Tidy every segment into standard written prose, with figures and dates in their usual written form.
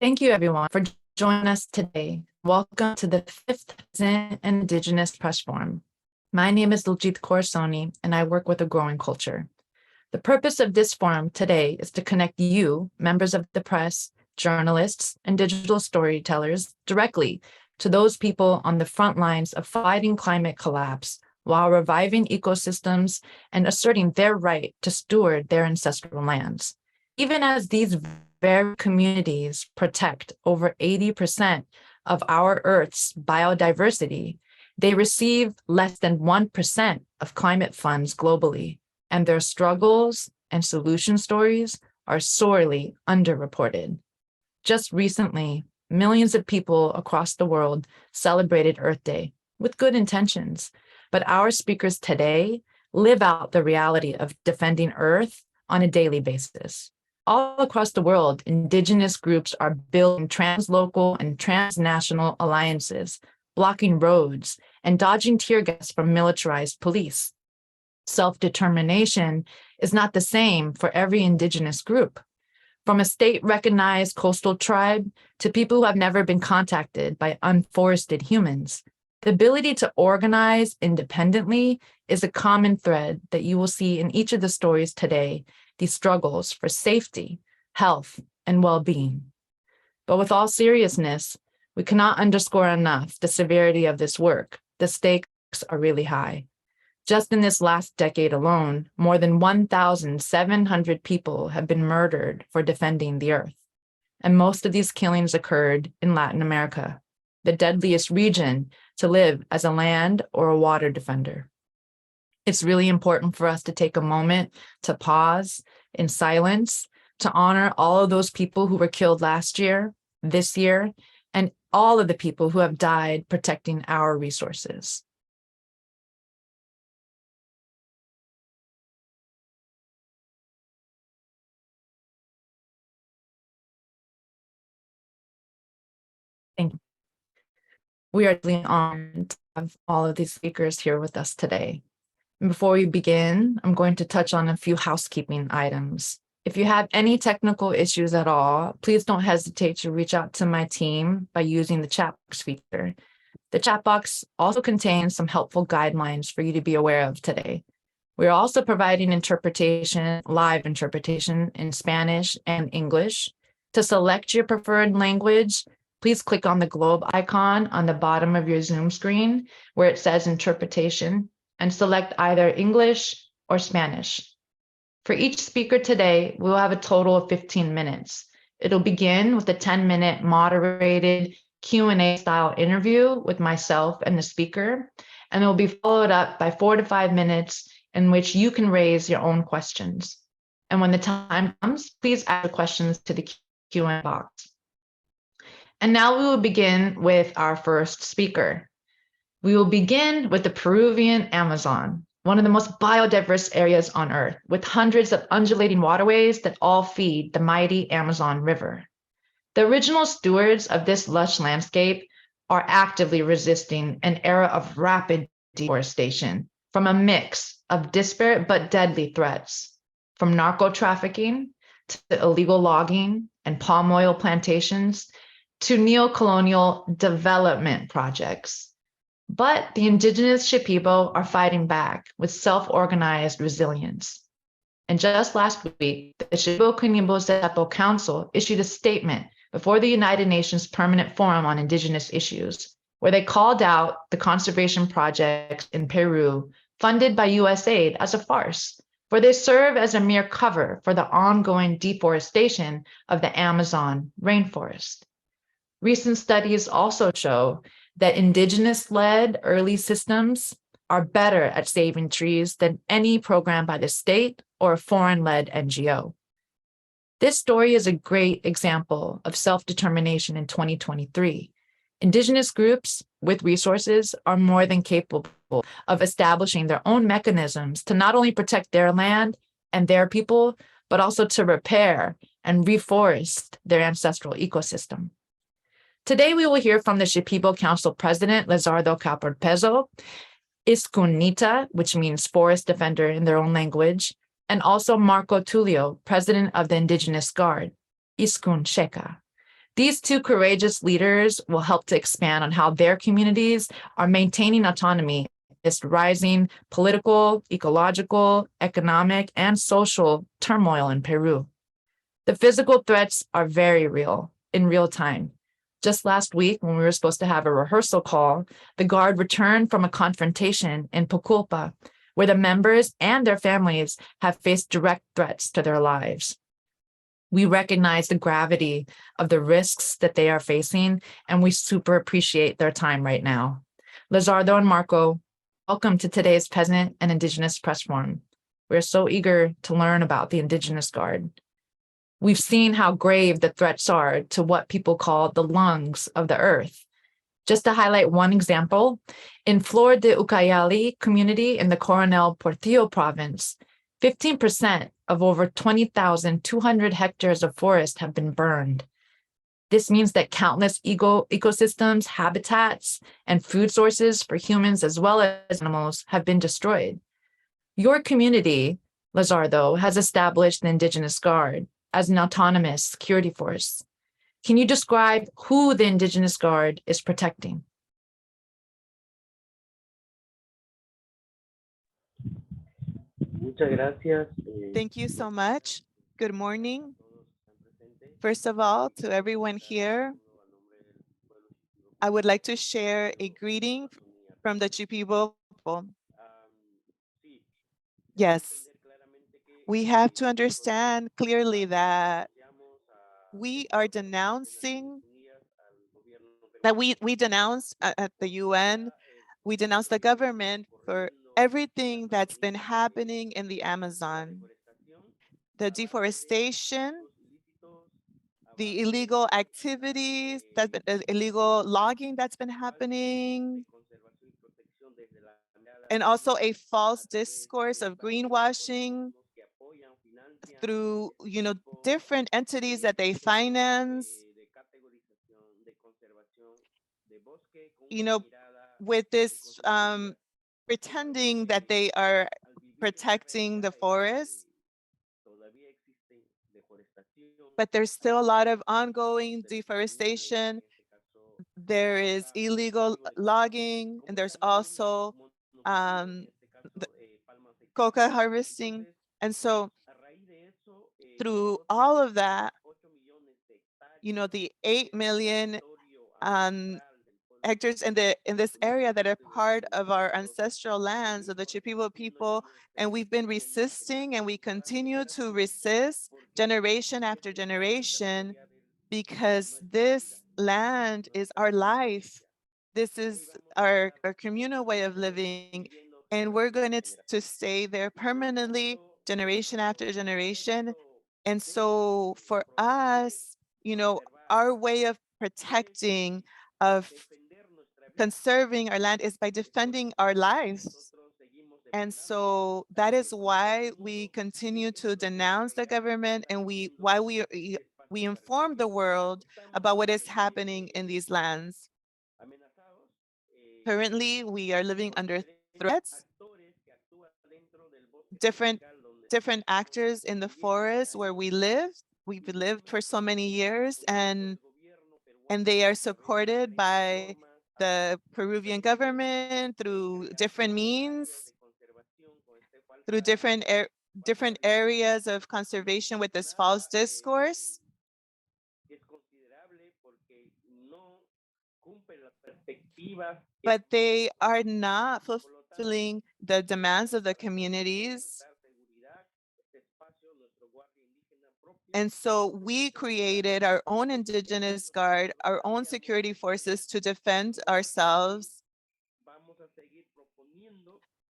Thank you, everyone, for joining us today. Welcome to the 5th Peasant and Indigenous Press Forum. My name is Luljit Corsoni, and I work with A Growing Culture. The purpose of this forum today is to connect you, members of the press, journalists, and digital storytellers, directly to those people on the front lines of fighting climate collapse while reviving ecosystems and asserting their right to steward their ancestral lands. Even as these very communities protect over 80% of our Earth's biodiversity, they receive less than 1% of climate funds globally, and their struggles and solution stories are sorely underreported. Just recently, millions of people across the world celebrated Earth Day with good intentions, but our speakers today live out the reality of defending Earth on a daily basis. All across the world, Indigenous groups are building translocal and transnational alliances, blocking roads, and dodging tear gas from militarized police. Self-determination is not the same for every Indigenous group. From a state-recognized coastal tribe to people who have never been contacted by unforested humans, the ability to organize independently is a common thread that you will see in each of the stories today, these struggles for safety, health, and well-being. But with all seriousness, we cannot underscore enough the severity of this work. The stakes are really high. Just in this last decade alone, more than 1,700 people have been murdered for defending the Earth. And most of these killings occurred in Latin America, the deadliest region to live as a land or a water defender. It's really important for us to take a moment to pause in silence to honor all of those people who were killed last year, this year, and all of the people who have died protecting our resources. Thank you. We are really honored to have all of these speakers here with us today. And before we begin, I'm going to touch on a few housekeeping items. If you have any technical issues at all, please don't hesitate to reach out to my team by using the chat box feature. The chat box also contains some helpful guidelines for you to be aware of today. We're also providing interpretation, live interpretation in Spanish and English. To select your preferred language, please click on the globe icon on the bottom of your Zoom screen where it says interpretation, and select either English or Spanish. For each speaker today, we will have a total of 15 minutes. It'll begin with a 10-minute moderated Q&A style interview with myself and the speaker, and it will be followed up by 4 to 5 minutes in which you can raise your own questions. And when the time comes, please add the questions to the Q&A box. And now we will begin with our first speaker. We will begin with the Peruvian Amazon, one of the most biodiverse areas on Earth, with hundreds of undulating waterways that all feed the mighty Amazon River. The original stewards of this lush landscape are actively resisting an era of rapid deforestation from a mix of disparate but deadly threats, from narco trafficking to illegal logging and palm oil plantations to neo-colonial development projects. But the indigenous Shipibo are fighting back with self-organized resilience. And just last week, the Shipibo Konibo Xetebo Council issued a statement before the United Nations Permanent Forum on Indigenous Issues, where they called out the conservation projects in Peru funded by USAID as a farce, for they serve as a mere cover for the ongoing deforestation of the Amazon rainforest. Recent studies also show that indigenous-led early systems are better at saving trees than any program by the state or a foreign-led NGO. This story is a great example of self-determination in 2023. Indigenous groups with resources are more than capable of establishing their own mechanisms to not only protect their land and their people, but also to repair and reforest their ancestral ecosystem. Today, we will hear from the Shipibo Council President, Lizardo Cowper Pezo, Iskunita, which means forest defender in their own language, and also Marco Tulio, President of the Indigenous Guard, Iskun Sheka. These two courageous leaders will help to expand on how their communities are maintaining autonomy amidst rising political, ecological, economic, and social turmoil in Peru. The physical threats are very real, in real time. Just last week, when we were supposed to have a rehearsal call, the Guard returned from a confrontation in Puculpa, where the members and their families have faced direct threats to their lives. We recognize the gravity of the risks that they are facing, and we super appreciate their time right now. Lizardo and Marco, welcome to today's Peasant and Indigenous Press Forum. We're so eager to learn about the Indigenous Guard. We've seen how grave the threats are to what people call the lungs of the earth. Just to highlight one example, in Flor de Ucayali community in the Coronel Portillo province, 15% of over 20,200 hectares of forest have been burned. This means that countless ecosystems, habitats, and food sources for humans as well as animals have been destroyed. Your community, Lizardo, has established the Indigenous Guard as an autonomous security force. Can you describe who the Indigenous Guard is protecting? Thank you so much. Good morning. First of all, to everyone here, I would like to share a greeting from the Shipibo people. Yes, we have to understand clearly that we are denouncing, that we denounce at the UN, we denounce the government for everything that's been happening in the Amazon. The deforestation, the illegal activities, illegal logging that's been happening, and also a false discourse of greenwashing through, different entities that they finance, with this pretending that they are protecting the forest. But there's still a lot of ongoing deforestation. There is illegal logging, and there's also the coca harvesting. And so through all of that, the 8 million hectares in this area that are part of our ancestral lands of the Shipibo people, and we've been resisting, and we continue to resist generation after generation, because this land is our life. This is our communal way of living, and we're going to stay there permanently, generation after generation. And so for us, our way of protecting, of conserving our land is by defending our lives. And so that is why we continue to denounce the government, and why we inform the world about what is happening in these lands. Currently, we are living under threats. Different actors in the forest where we live. We've lived for so many years, and they are supported by the Peruvian government through different means, through different areas of conservation with this false discourse. But they are not fulfilling the demands of the communities. And so we created our own Indigenous Guard, our own security forces to defend ourselves.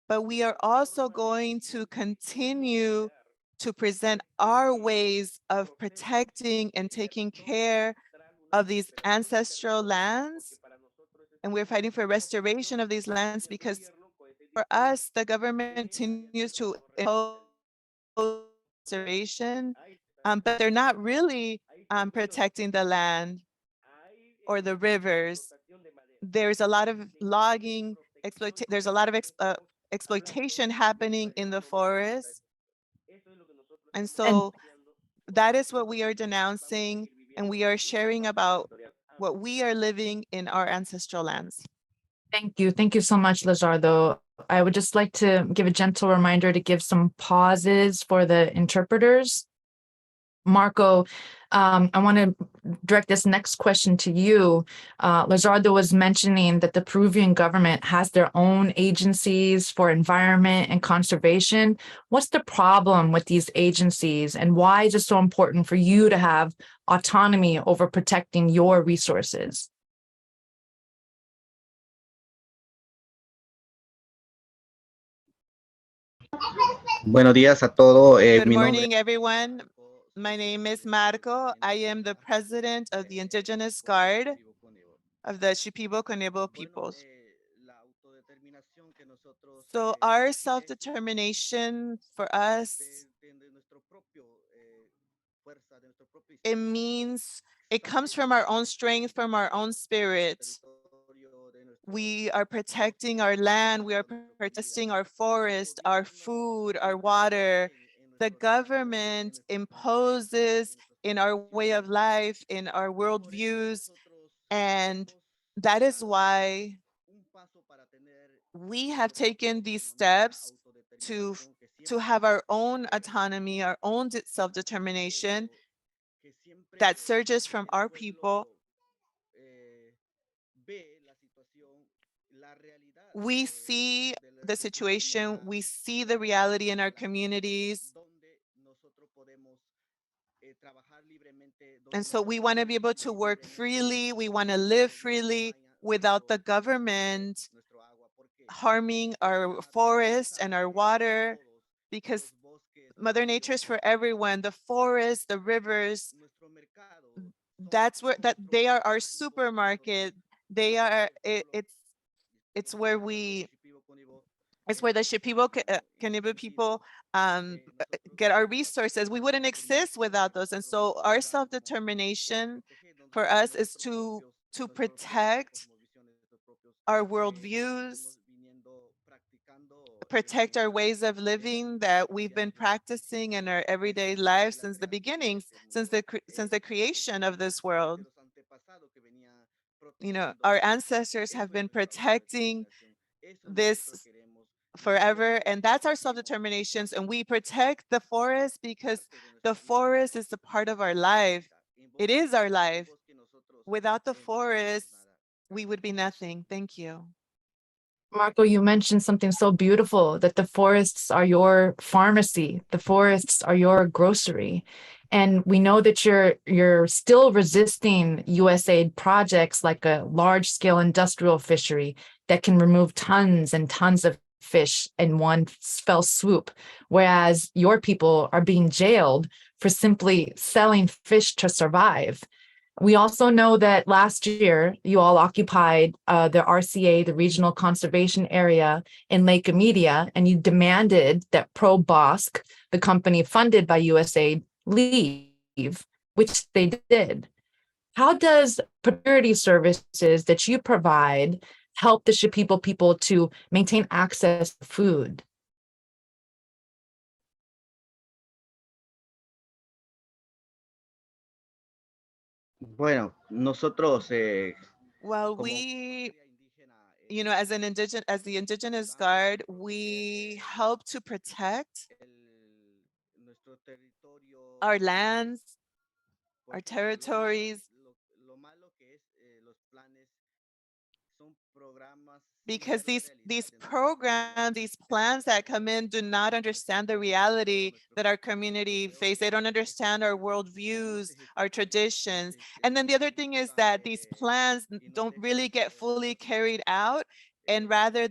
But we are also going to continue to present our ways of protecting and taking care of these ancestral lands. And we're fighting for restoration of these lands, because for us, the government continues to impose restoration, but they're not really protecting the land or the rivers. There's a lot of logging, there's a lot of exploitation happening in the forest. And so that is what we are denouncing. and we are sharing about what we are living in our ancestral lands. Thank you. Thank you so much, Lizardo. I would just like to give a gentle reminder to give some pauses for the interpreters. Marco, I want to direct this next question to you. Lizardo was mentioning that the Peruvian government has their own agencies for environment and conservation. What's the problem with these agencies, and why is it so important for you to have autonomy over protecting your resources? Buenos días a todos. Good Mi nombre morning, everyone. My name is Marco. I am the president of the Indigenous Guard of the Shipibo Konibo peoples. So our self-determination for us, it means it comes from our own strength, from our own spirit. We are protecting our land, we are protecting our forest, our food, our water. The government imposes in our way of life, in our worldviews, and that is why we have taken these steps to have our own autonomy, our own self-determination that surges from our people. We see the situation, we see the reality in our communities. And so we want to be able to work freely, we want to live freely without the government harming our forests and our water, because Mother Nature is for everyone. The forests, the rivers, that's where they are our supermarket. They are it's where it's where the Shipibo Konibo people get our resources. We wouldn't exist without those. And so our self-determination for us is to protect our worldviews, protect our ways of living that we've been practicing in our everyday lives since the beginnings, since the creation of this world. You know, our ancestors have been protecting this forever, and that's our self-determinations. And we protect the forest because the forest is a part of our life. It is our life. Without the forest, we would be nothing. Thank you. Marco, you mentioned something so beautiful, that the forests are your pharmacy, the forests are your grocery. And we know that you're still resisting USAID projects like a large-scale industrial fishery that can remove tons and tons of fish in one fell swoop, whereas your people are being jailed for simply selling fish to survive. We also know that last year you all occupied the RCA, the Regional Conservation Area in Lake Amedia, and you demanded that Pro Bosque, the company funded by USAID, leave, which they did. How does security services that you provide help the Shipibo people to maintain access to food? Bueno, nosotros, Well, we, you know, as the Indigenous Guard, we help to protect our lands, our territories, because these programs, these plans that come in do not understand the reality that our community face. They don't understand our worldviews, our traditions. And then the other thing is that these plans don't really get fully carried out, and rather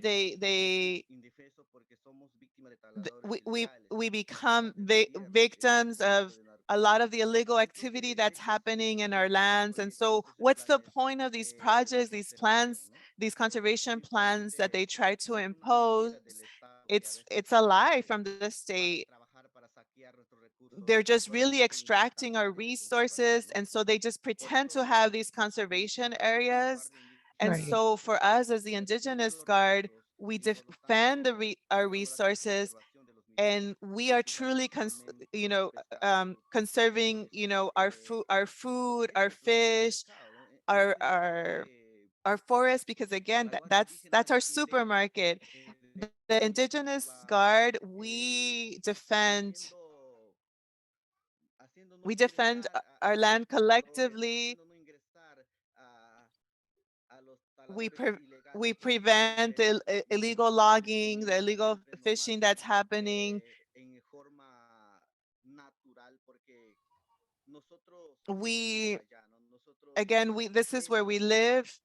we become victims of a lot of the illegal activity that's happening in our lands. And so what's the point of these projects, these plans, these conservation plans that they try to impose? It's a lie from the state. They're just really extracting our resources, and so they just pretend to have these conservation areas. And Right. so for us as the Indigenous Guard, we defend our resources, And we are truly, conserving, our food, our fish, our forest, because again, that's our supermarket. The Indigenous Guard, we defend our land collectively. We pre we prevent the illegal logging, the illegal fishing that's happening. We again, we this is where we live,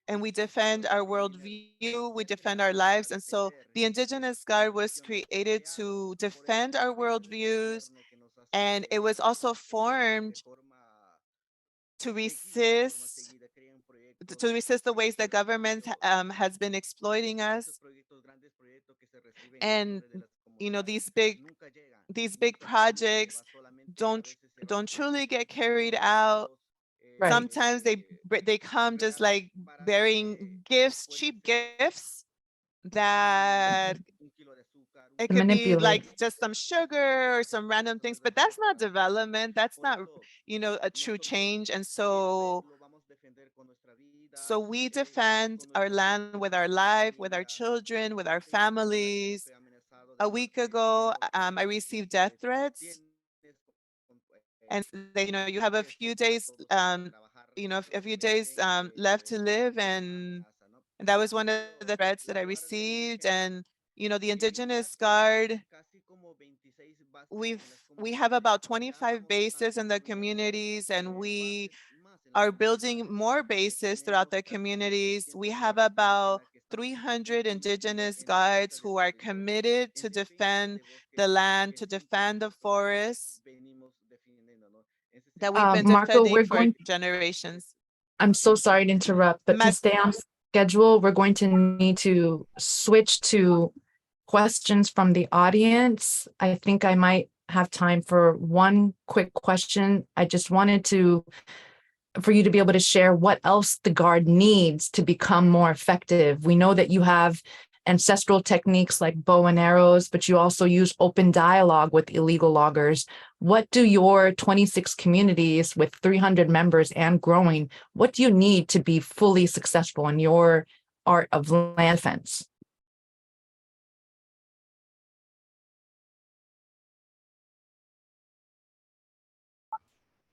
and we defend our worldview, we defend our lives. And so the Indigenous Guard was created to defend our worldviews, and it was also formed to resist the ways that government has been exploiting us. And these big projects don't don't truly get carried out. Right. Sometimes they come just like bearing gifts, cheap gifts, that it To could be manipulate. like just some sugar or some random things, but that's not development. That's not, a true change. And so we defend our land with our life, with our children, with our families. A week ago, I received death threats, and they, you have a few days, a few days left to live, and that was one of the threats that I received. And the Indigenous Guard, we have about 25 bases in the communities, and we are building more bases throughout the communities. We have about 300 Indigenous guides who are committed to defend the land, to defend the forests that we've been Marco, defending for generations. I'm so sorry to interrupt, but to stay on schedule, we're going to need to switch to questions from the audience. I think I might have time for one quick question. I just wanted for you to be able to share what else the Guard needs to become more effective. We know that you have ancestral techniques like bow and arrows, but you also use open dialogue with illegal loggers. What do your 26 communities with 300 members and growing, what do you need to be fully successful in your art of land defense?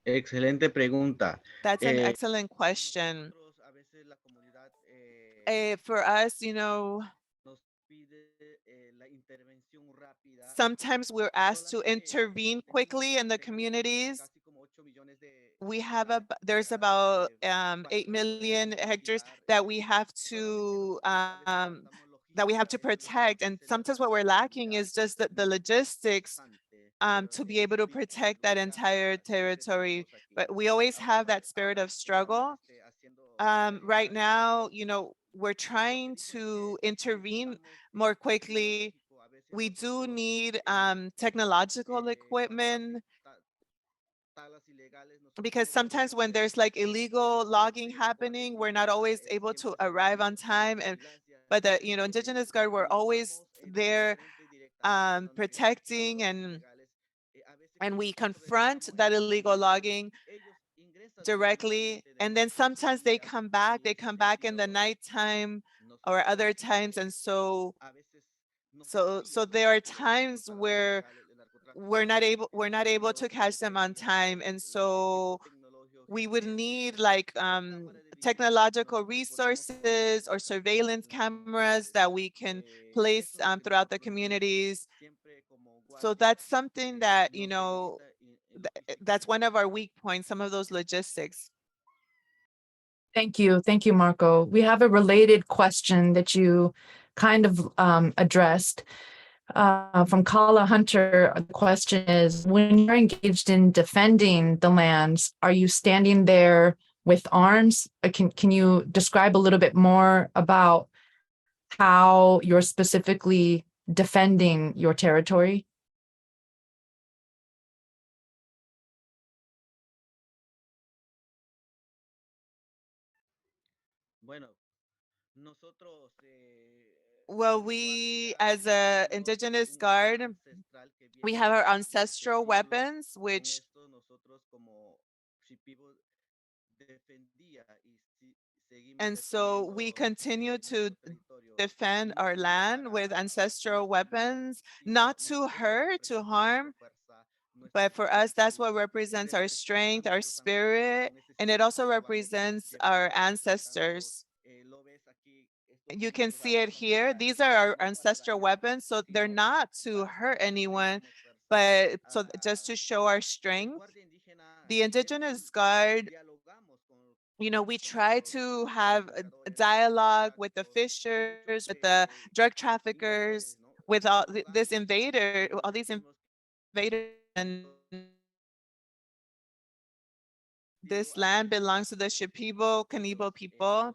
Excelente pregunta. That's an excellent question. For us, sometimes we're asked to intervene quickly in the communities. There's about 8 million hectares that we have to protect, and sometimes what we're lacking is just the logistics to be able to protect that entire territory. But we always have that spirit of struggle. Right now, we're trying to intervene more quickly. We do need technological equipment, because sometimes when there's like illegal logging happening, we're not always able to arrive on time. But the Indigenous Guard were always there protecting, and we confront that illegal logging directly. And then sometimes they come back in the nighttime or other times. And so there are times where we're not able to catch them on time. And so we would need like technological resources or surveillance cameras that we can place throughout the communities. So that's something that, that's one of our weak points, some of those logistics. Thank you. Thank you, Marco. We have a related question that you kind of addressed from Kala Hunter. The question is, when you're engaged in defending the lands, are you standing there with arms? Can you describe a little bit more about how you're specifically defending your territory? Well, we as a Indigenous Guard, we have our ancestral weapons, which and so we continue to defend our land with ancestral weapons, not to hurt, to harm, but for us, that's what represents our strength, our spirit, and it also represents our ancestors. You can see it here. These are our ancestral weapons, so they're not to hurt anyone, but so just to show our strength. The Indigenous Guard, we try to have a dialogue with the fishers, with the drug traffickers, with all this invader, all these invaders, and this land belongs to the Shipibo, Konibo people.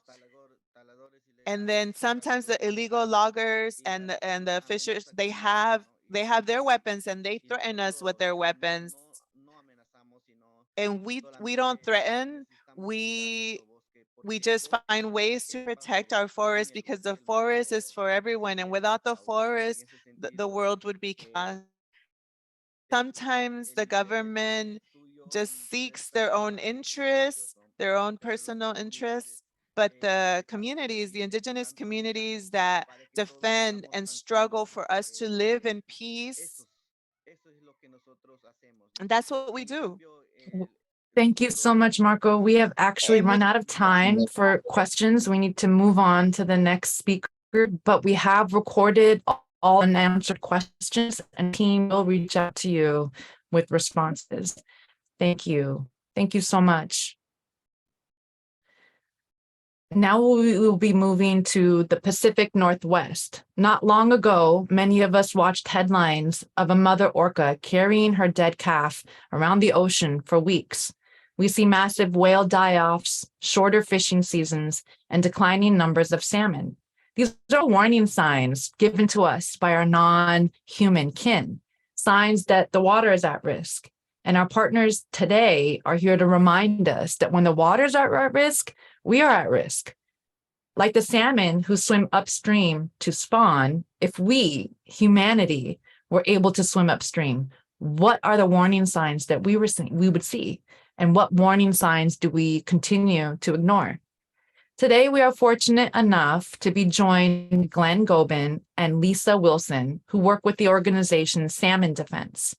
And then sometimes the illegal loggers and the fishers, they have their weapons and they threaten us with their weapons. And we don't threaten. We just find ways to protect our forest because the forest is for everyone. And without the forest, the world would be chaos. Sometimes the government just seeks their own interests, their own personal interests, but the communities, the indigenous communities that defend and struggle for us to live in peace, and that's what we do. Thank you so much, Marco. We have actually And run out of time for questions. We need to move on to the next speaker, but we have recorded all unanswered questions and team will reach out to you with responses. Thank you. Thank you so much. Now we will be moving to the Pacific Northwest. Not long ago, many of us watched headlines of a mother orca carrying her dead calf around the ocean for weeks. We see massive whale die-offs, shorter fishing seasons, and declining numbers of salmon. These are warning signs given to us by our non-human kin, signs that the water is at risk. And our partners today are here to remind us that when the waters are at risk, we are at risk. Like the salmon who swim upstream to spawn, if we, humanity, were able to swim upstream, what are the warning signs that we would see? And what warning signs do we continue to ignore? Today, we are fortunate enough to be joined by Glen Gobin and Lisa Wilson, who work with the organization Salmon Defense.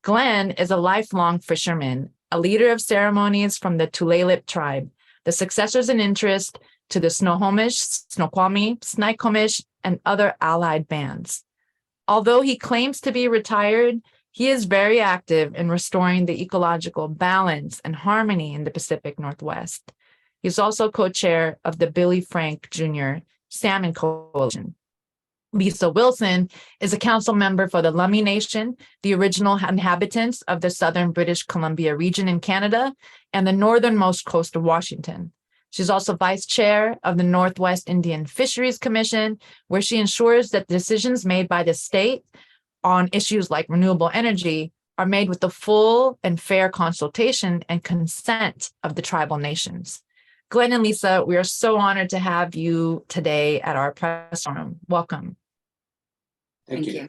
Glen is a lifelong fisherman, a leader of ceremonies from the Tulalip tribe, the successors in interest to the Snohomish, Snoqualmie, Snoqualmish, and other allied bands. Although he claims to be retired, he is very active in restoring the ecological balance and harmony in the Pacific Northwest. He's also co-chair of the Billy Frank Jr. Salmon Coalition. Lisa Wilson is a council member for the Lummi Nation, the original inhabitants of the southern British Columbia region in Canada and the northernmost coast of Washington. She's also vice chair of the Northwest Indian Fisheries Commission, where she ensures that decisions made by the state on issues like renewable energy are made with the full and fair consultation and consent of the tribal nations. Glen and Lisa, we are so honored to have you today at our press room. Welcome. Thank you.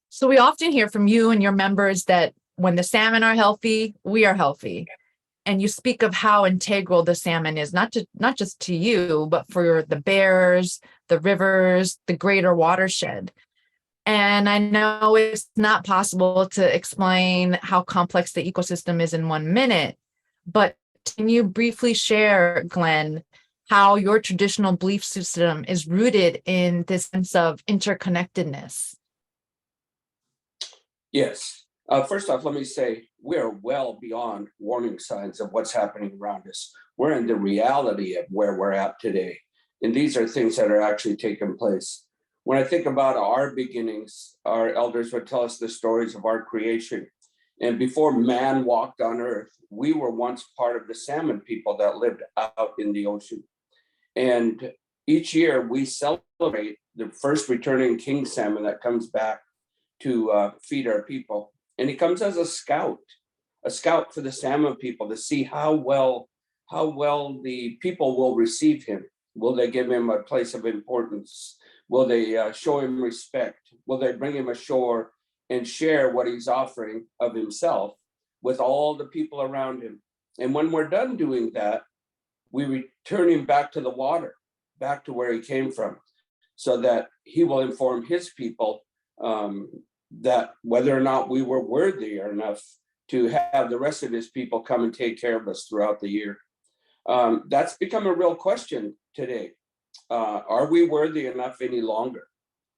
So we often hear from you and your members that when the salmon are healthy, we are healthy. And you speak of how integral the salmon is, not just to you, but for the bears, the rivers, the greater watershed. And I know it's not possible to explain how complex the ecosystem is in 1 minute, but can you briefly share, Glen, how your traditional belief system is rooted in this sense of interconnectedness? Yes. First off, let me say we are well beyond warning signs of what's happening around us. We're in the reality of where we're at today. And these are things that are actually taking place. When I think about our beginnings, our elders would tell us the stories of our creation. And before man walked on earth, we were once part of the salmon people that lived out in the ocean. And each year we celebrate the first returning king salmon that comes back to feed our people. And he comes as a scout for the salmon people to see how well the people will receive him. Will they give him a place of importance? Will they show him respect? Will they bring him ashore and share what he's offering of himself with all the people around him? And when we're done doing that, we return him back to the water, back to where he came from, so that he will inform his people that whether or not we were worthy enough to have the rest of his people come and take care of us throughout the year. That's become a real question today. Are we worthy enough any longer?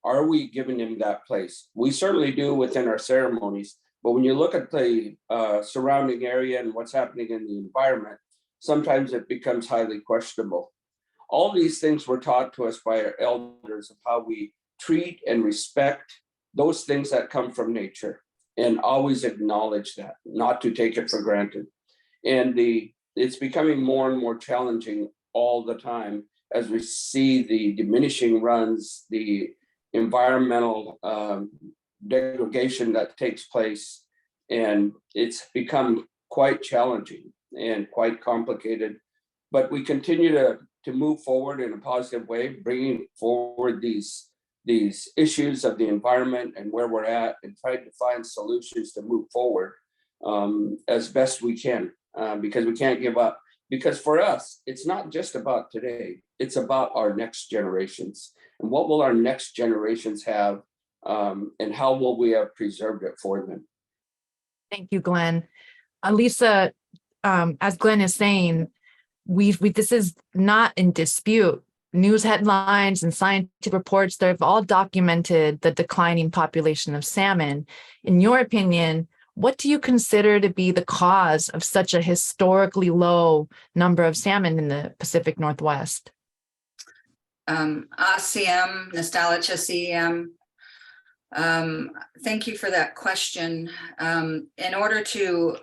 Are we giving him that place? We certainly do within our ceremonies, but when you look at the surrounding area and what's happening in the environment, sometimes it becomes highly questionable. All these things were taught to us by our elders of how we treat and respect those things that come from nature, and always acknowledge that, not to take it for granted. And it's becoming more and more challenging all the time as we see the diminishing runs, the environmental degradation that takes place, and it's become quite challenging and quite complicated. But we continue to move forward in a positive way, bringing forward these issues of the environment and where we're at, and trying to find solutions to move forward as best we can, because we can't give up. Because for us, it's not just about today, it's about our next generations. And what will our next generations have, and how will we have preserved it for them? Thank you, Glenn. Lisa, as Glenn is saying, this is not in dispute. News headlines and scientific reports, they've all documented the declining population of salmon. In your opinion, what do you consider to be the cause of such a historically low number of salmon in the Pacific Northwest? ACM, Nostalgia CM. Thank you for that question. In order to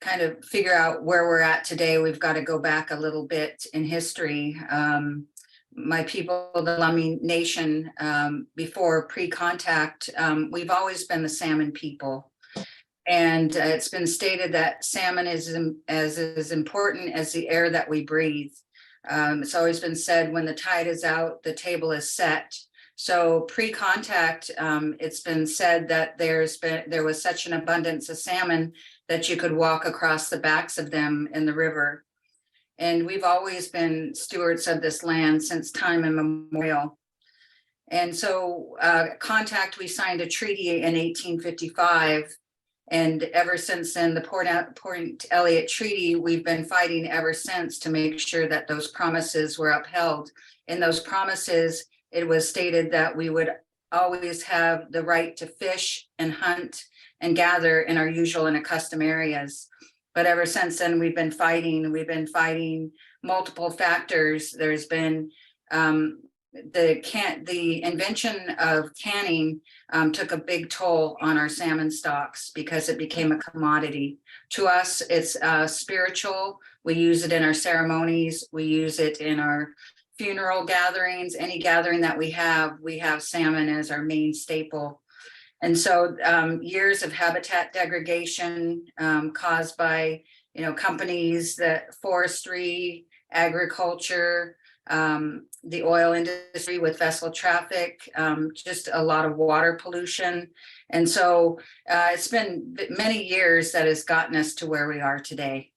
kind of figure out where we're at today, we've got to go back a little bit in history. My people, the Lummi Nation, before pre-contact, we've always been the salmon people. And it's been stated that salmon is as important as the air that we breathe. It's always been said, when the tide is out, the table is set. So pre-contact, it's been said that there was such an abundance of salmon that you could walk across the backs of them in the river. And we've always been stewards of this land since time immemorial. And so contact, we signed a treaty in 1855. And ever since then, the Port Elliott Treaty, we've been fighting ever since to make sure that those promises were upheld. In those promises, it was stated that we would always have the right to fish and hunt and gather in our usual and accustomed areas. But ever since then, we've been fighting multiple factors. There's been the invention of canning took a big toll on our salmon stocks because it became a commodity. To us, it's spiritual. We use it in our ceremonies. We use it in our funeral gatherings. Any gathering that we have salmon as our main staple. And so years of habitat degradation caused by, companies, that forestry, agriculture, the oil industry with vessel traffic, just a lot of water pollution. And so it's been many years that has gotten us to where we are today.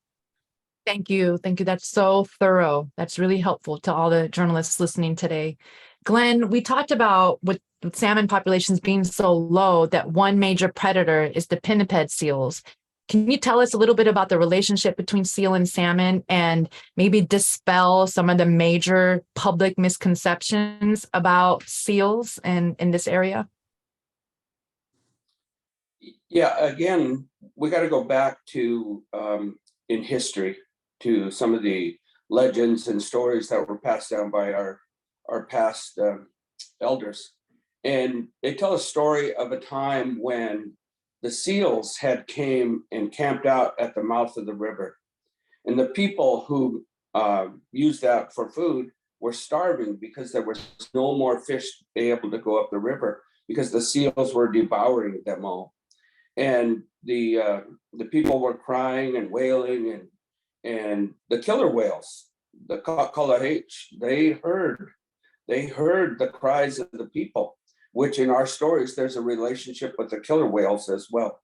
Thank you. Thank you. That's so thorough. That's really helpful to all the journalists listening today. Glenn, we talked about with salmon populations being so low that one major predator is the pinniped seals. Can you tell us a little bit about the relationship between seal and salmon, and maybe dispel some of the major public misconceptions about seals in this area? Yeah, again, we got to go back to in history to some of the legends and stories that were passed down by our past elders. And they tell a story of a time when the seals had came and camped out at the mouth of the river. And the people who used that for food were starving because there was no more fish able to go up the river because the seals were devouring them all. And the people were crying and wailing, and the killer whales, the Kalahach, they heard They heard the cries of the people, which in our stories, there's a relationship with the killer whales as well.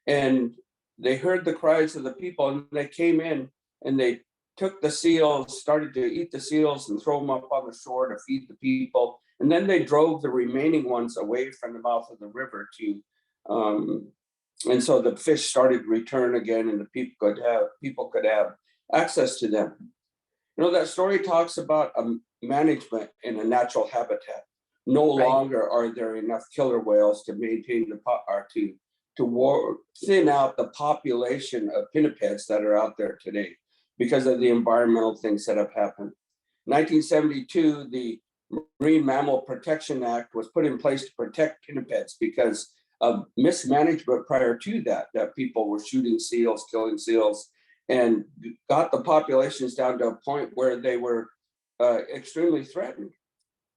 And they heard the cries of the people, and they came in and they took the seals, started to eat the seals and throw them up on the shore to feed the people. And then they drove the remaining ones away from the mouth of the river to, and so the fish started to return again, and the people could have access to them. You know, that story talks about management in a natural habitat. No longer are there enough killer whales to maintain to thin out the population of pinnipeds that are out there today because of the environmental things that have happened. 1972, the Marine Mammal Protection Act was put in place to protect pinnipeds because of mismanagement prior to that people were shooting seals, killing seals, and got the populations down to a point where they were extremely threatened.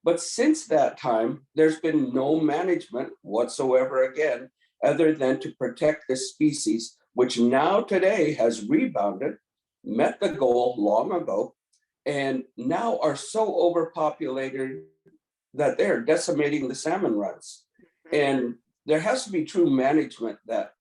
But since that time, there's been no management whatsoever again, other than to protect the species, which now today has rebounded, met the goal long ago, and now are so overpopulated that they're decimating the salmon runs. And there has to be true management that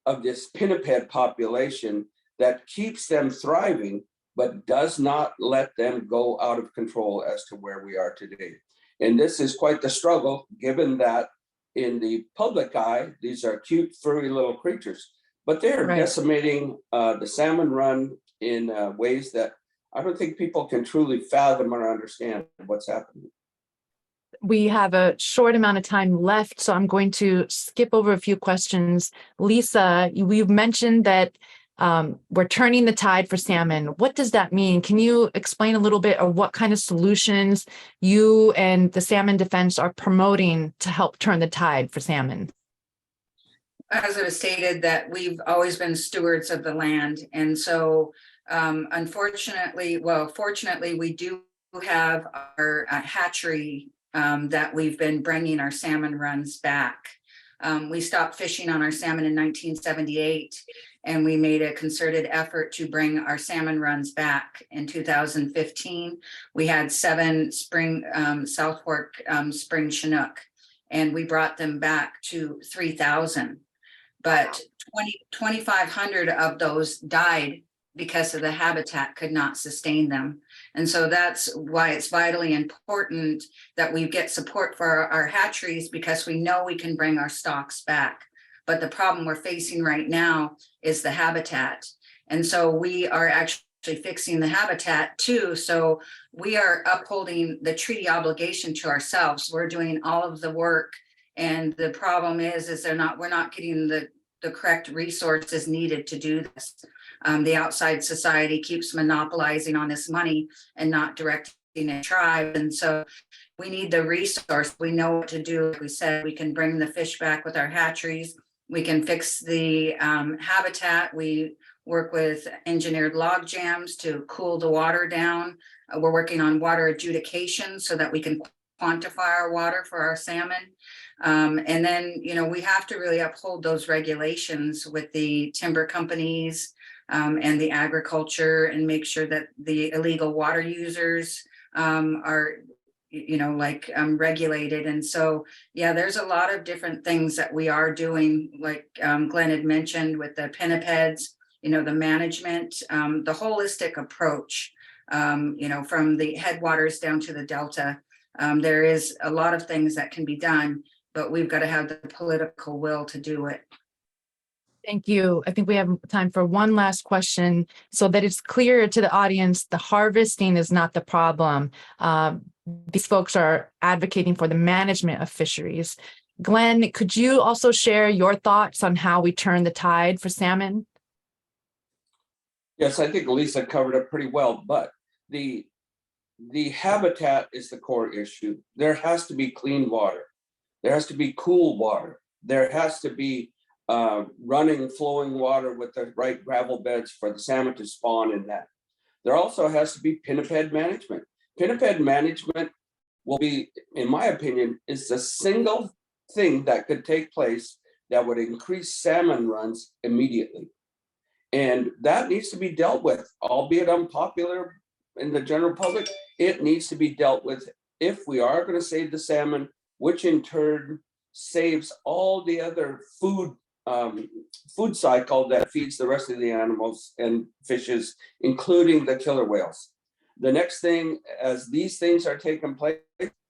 of this pinniped population that keeps them thriving, but does not let them go out of control as to where we are today. And this is quite the struggle, given that in the public eye, these are cute, furry little creatures, but they're decimating the salmon run in ways that I don't think people can truly fathom or understand what's happening. We have a short amount of time left, so I'm going to skip over a few questions. Lisa, we've mentioned that we're turning the tide for salmon. What does that mean? Can you explain a little bit of what kind of solutions you and the Salmon Defense are promoting to help turn the tide for salmon? As it was stated, that we've always been stewards of the land. And so fortunately, we do have our hatchery that we've been bringing our salmon runs back. We stopped fishing on our salmon in 1978, and we made a concerted effort to bring our salmon runs back. In 2015, we had 7 spring South Fork spring Chinook, and we brought them back to 3,000. But 2,500 of those died because of the habitat could not sustain them. And so that's why it's vitally important that we get support for our hatcheries, because we know we can bring our stocks back. But the problem we're facing right now is the habitat. And so we are actually fixing the habitat too. So we are upholding the treaty obligation to ourselves. We're doing all of the work. And the problem is we're not getting the correct resources needed to do this. The outside society keeps monopolizing on this money and not directing a tribe. And so we need the resource. We know what to do. Like we said, we can bring the fish back with our hatcheries. We can fix the habitat. We work with engineered log jams to cool the water down. We're working on water adjudication so that we can quantify our water for our salmon. And then, we have to really uphold those regulations with the timber companies and the agriculture, and make sure that the illegal water users are, regulated. And so, there's a lot of different things that we are doing, like Glenn had mentioned with the pinnipeds, the management, the holistic approach, from the headwaters down to the delta. There is a lot of things that can be done, but we've got to have the political will to do it. Thank you. I think we have time for one last question so that it's clear to the audience, the harvesting is not the problem. These folks are advocating for the management of fisheries. Glenn, could you also share your thoughts on how we turn the tide for salmon? Yes, I think Lisa covered it pretty well, but the habitat is the core issue. There has to be clean water. There has to be cool water. There has to be running, flowing water with the right gravel beds for the salmon to spawn in that. There also has to be pinniped management. Pinniped management will be, in my opinion, is the single thing that could take place that would increase salmon runs immediately. And that needs to be dealt with, albeit unpopular in the general public. it needs to be dealt with if we are going to save the salmon, which in turn saves all the other food cycle that feeds the rest of the animals and fishes, including the killer whales. The next thing, as these things are taking place,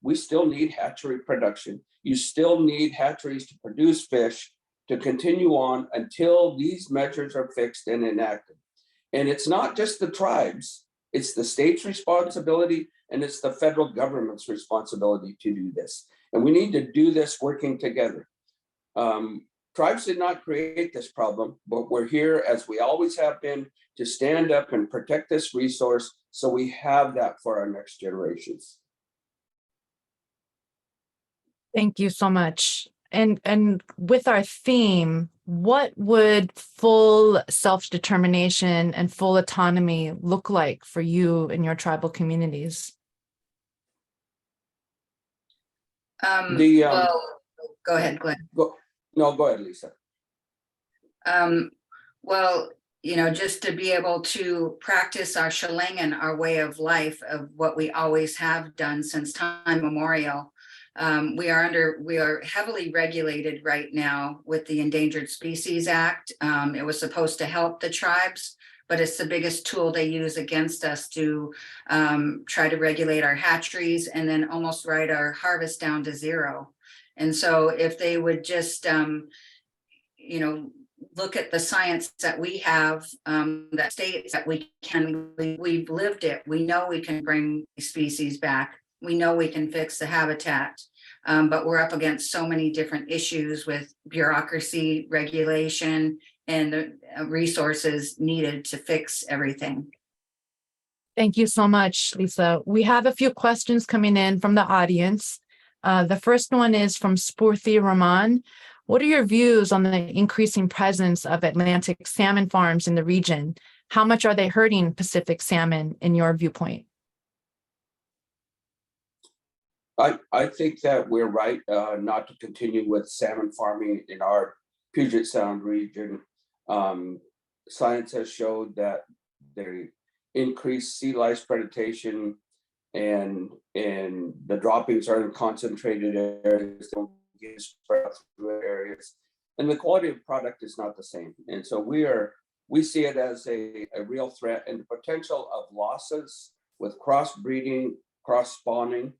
we still need hatchery production. You still need hatcheries to produce fish to continue on until these measures are fixed and enacted. And it's not just the tribes, it's the state's responsibility and it's the federal government's responsibility to do this. And we need to do this working together. Tribes did not create this problem, but we're here, as we always have been, to stand up and protect this resource so we have that for our next generations. Thank you so much. And with our theme, what would full self-determination and full autonomy look like for you and your tribal communities? Well, go ahead, Glenn. Go ahead, Lisa. Well, just to be able to practice our Shalangan, our way of life of what we always have done since time immemorial. We are heavily regulated right now with the Endangered Species Act. It was supposed to help the tribes, but it's the biggest tool they use against us to try to regulate our hatcheries and then almost write our harvest down to zero. And so if they would just, look at the science that we have that states that we've lived it. We know we can bring species back. We know we can fix the habitat, but we're up against so many different issues with bureaucracy, regulation, and the resources needed to fix everything. Thank you so much, Lisa. We have a few questions coming in from the audience. The first one is from Spurthi Rahman. What are your views on the increasing presence of Atlantic salmon farms in the region? How much are they hurting Pacific salmon in your viewpoint? I think that we're right not to continue with salmon farming in our Puget Sound region. Science has showed that the increased sea lice predation and the droppings are in concentrated areas, don't get spread through areas, and the quality of product is not the same. And so we see it as a real threat, and the potential of losses with crossbreeding, cross spawning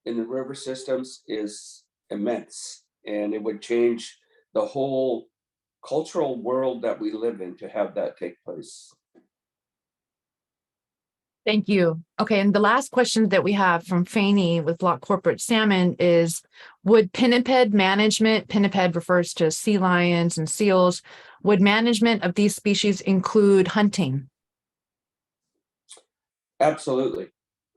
in the river systems is immense, and it would change the whole cultural world that we live in to have that take place. Thank you. Okay, and the last question that we have from Fanny with Block Corporate Salmon is, would pinniped management, pinniped refers to sea lions and seals, would management of these species include hunting? Absolutely.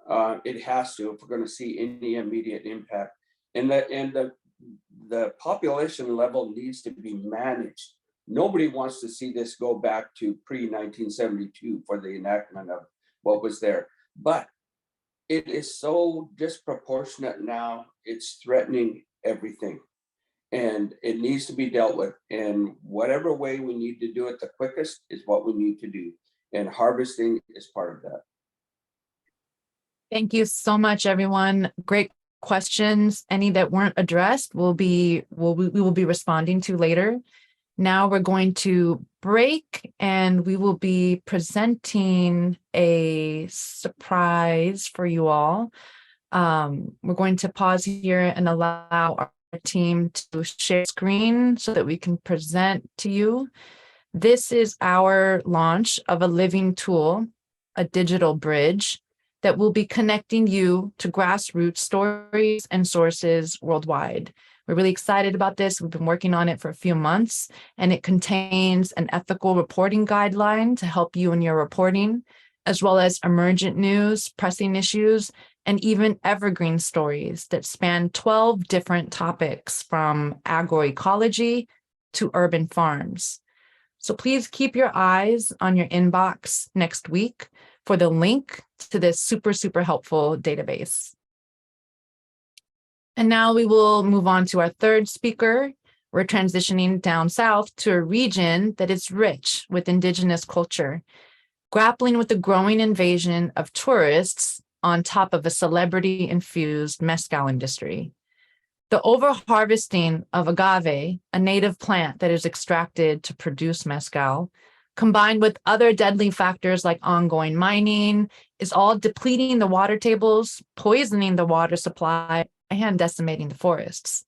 It has to if we're going to see any immediate impact. And the population level needs to be managed. Nobody wants to see this go back to pre-1972 for the enactment of what was there. But it is so disproportionate now, it's threatening everything. And it needs to be dealt with. And whatever way we need to do it the quickest is what we need to do. And harvesting is part of that. Thank you so much, everyone. Great questions. Any that weren't addressed we will be responding to later. Now we're going to break and we will be presenting a surprise for you all. We're going to pause here and allow our team to share screen so that we can present to you. This is our launch of a living tool, a digital bridge that will be connecting you to grassroots stories and sources worldwide. We're really excited about this. We've been working on it for a few months, and it contains an ethical reporting guideline to help you in your reporting, as well as emergent news, pressing issues, and even evergreen stories that span 12 different topics from agroecology to urban farms. So please keep your eyes on your inbox next week for the link to this super, super helpful database. And now we will move on to our third speaker. We're transitioning down south to a region that is rich with Indigenous culture, grappling with the growing invasion of tourists on top of a celebrity-infused mezcal industry. The over-harvesting of agave, a native plant that is extracted to produce mezcal, combined with other deadly factors like ongoing mining, is all depleting the water tables, poisoning the water supply, and decimating the forests.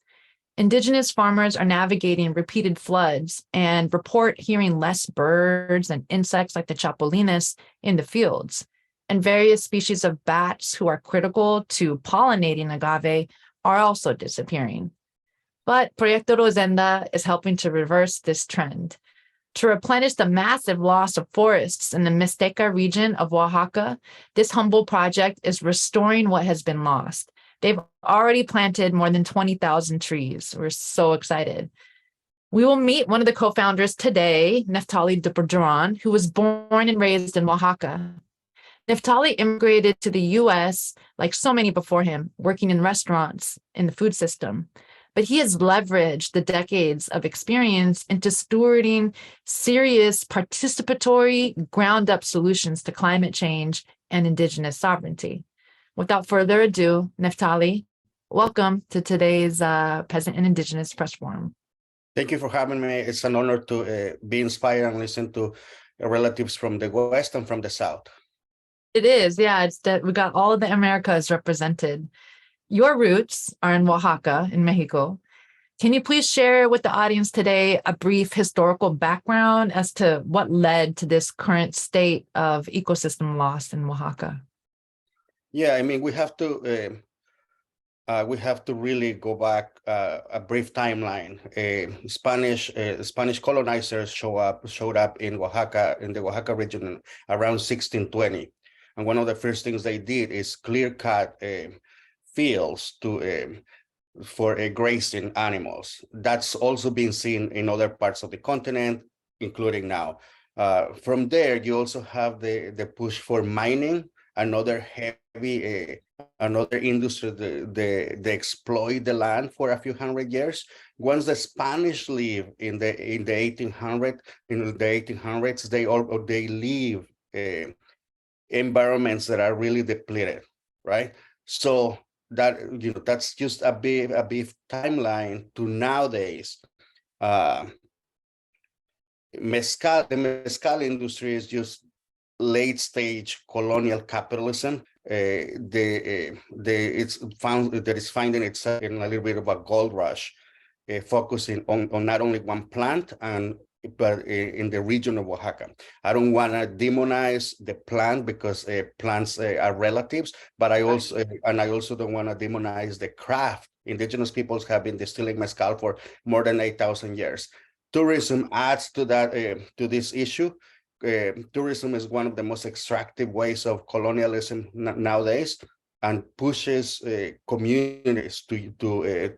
Indigenous farmers are navigating repeated floods and report hearing less birds and insects like the chapulines in the fields. And various species of bats who are critical to pollinating agave are also disappearing. But Proyecto Rosenda is helping to reverse this trend. To replenish the massive loss of forests in the Mixteca region of Oaxaca, this humble project is restoring what has been lost. They've already planted more than 20,000 trees. We're so excited. We will meet one of the co-founders today, Neftalí Durán, who was born and raised in Oaxaca. Neftalí immigrated to the US, like so many before him, working in restaurants in the food system. But he has leveraged the decades of experience into stewarding serious participatory ground-up solutions to climate change and indigenous sovereignty. Without further ado, Neftalí, welcome to today's Peasant and Indigenous Press Forum. Thank you for having me. It's an honor to be inspired and listen to relatives from the West and from the South. It is, yeah. It's that we got all of the Americas represented. Your roots are in Oaxaca, in Mexico. Can you please share with the audience today a brief historical background as to what led to this current state of ecosystem loss in Oaxaca? Yeah, I mean, we have to really go back a brief timeline. Spanish colonizers showed up in Oaxaca, in the Oaxaca region around 1620. And one of the first things they did is clear-cut fields for grazing animals. That's also been seen in other parts of the continent, including now. From there, you also have the push for mining, another heavy, another industry. They exploit the land for a few hundred years. Once the Spanish leave in the 1800s, they leave environments that are really depleted, right? So that that's just a big timeline to nowadays. The mezcal industry is just late stage colonial capitalism. It's found that it's finding itself in a little bit of a gold rush, focusing on not only one plant but in the region of Oaxaca. I don't want to demonize the plant because plants are relatives, but I also don't want to demonize the craft. Indigenous peoples have been distilling mezcal for more than 8,000 years. Tourism adds to that, to this issue. Tourism is one of the most extractive ways of colonialism nowadays, and pushes communities to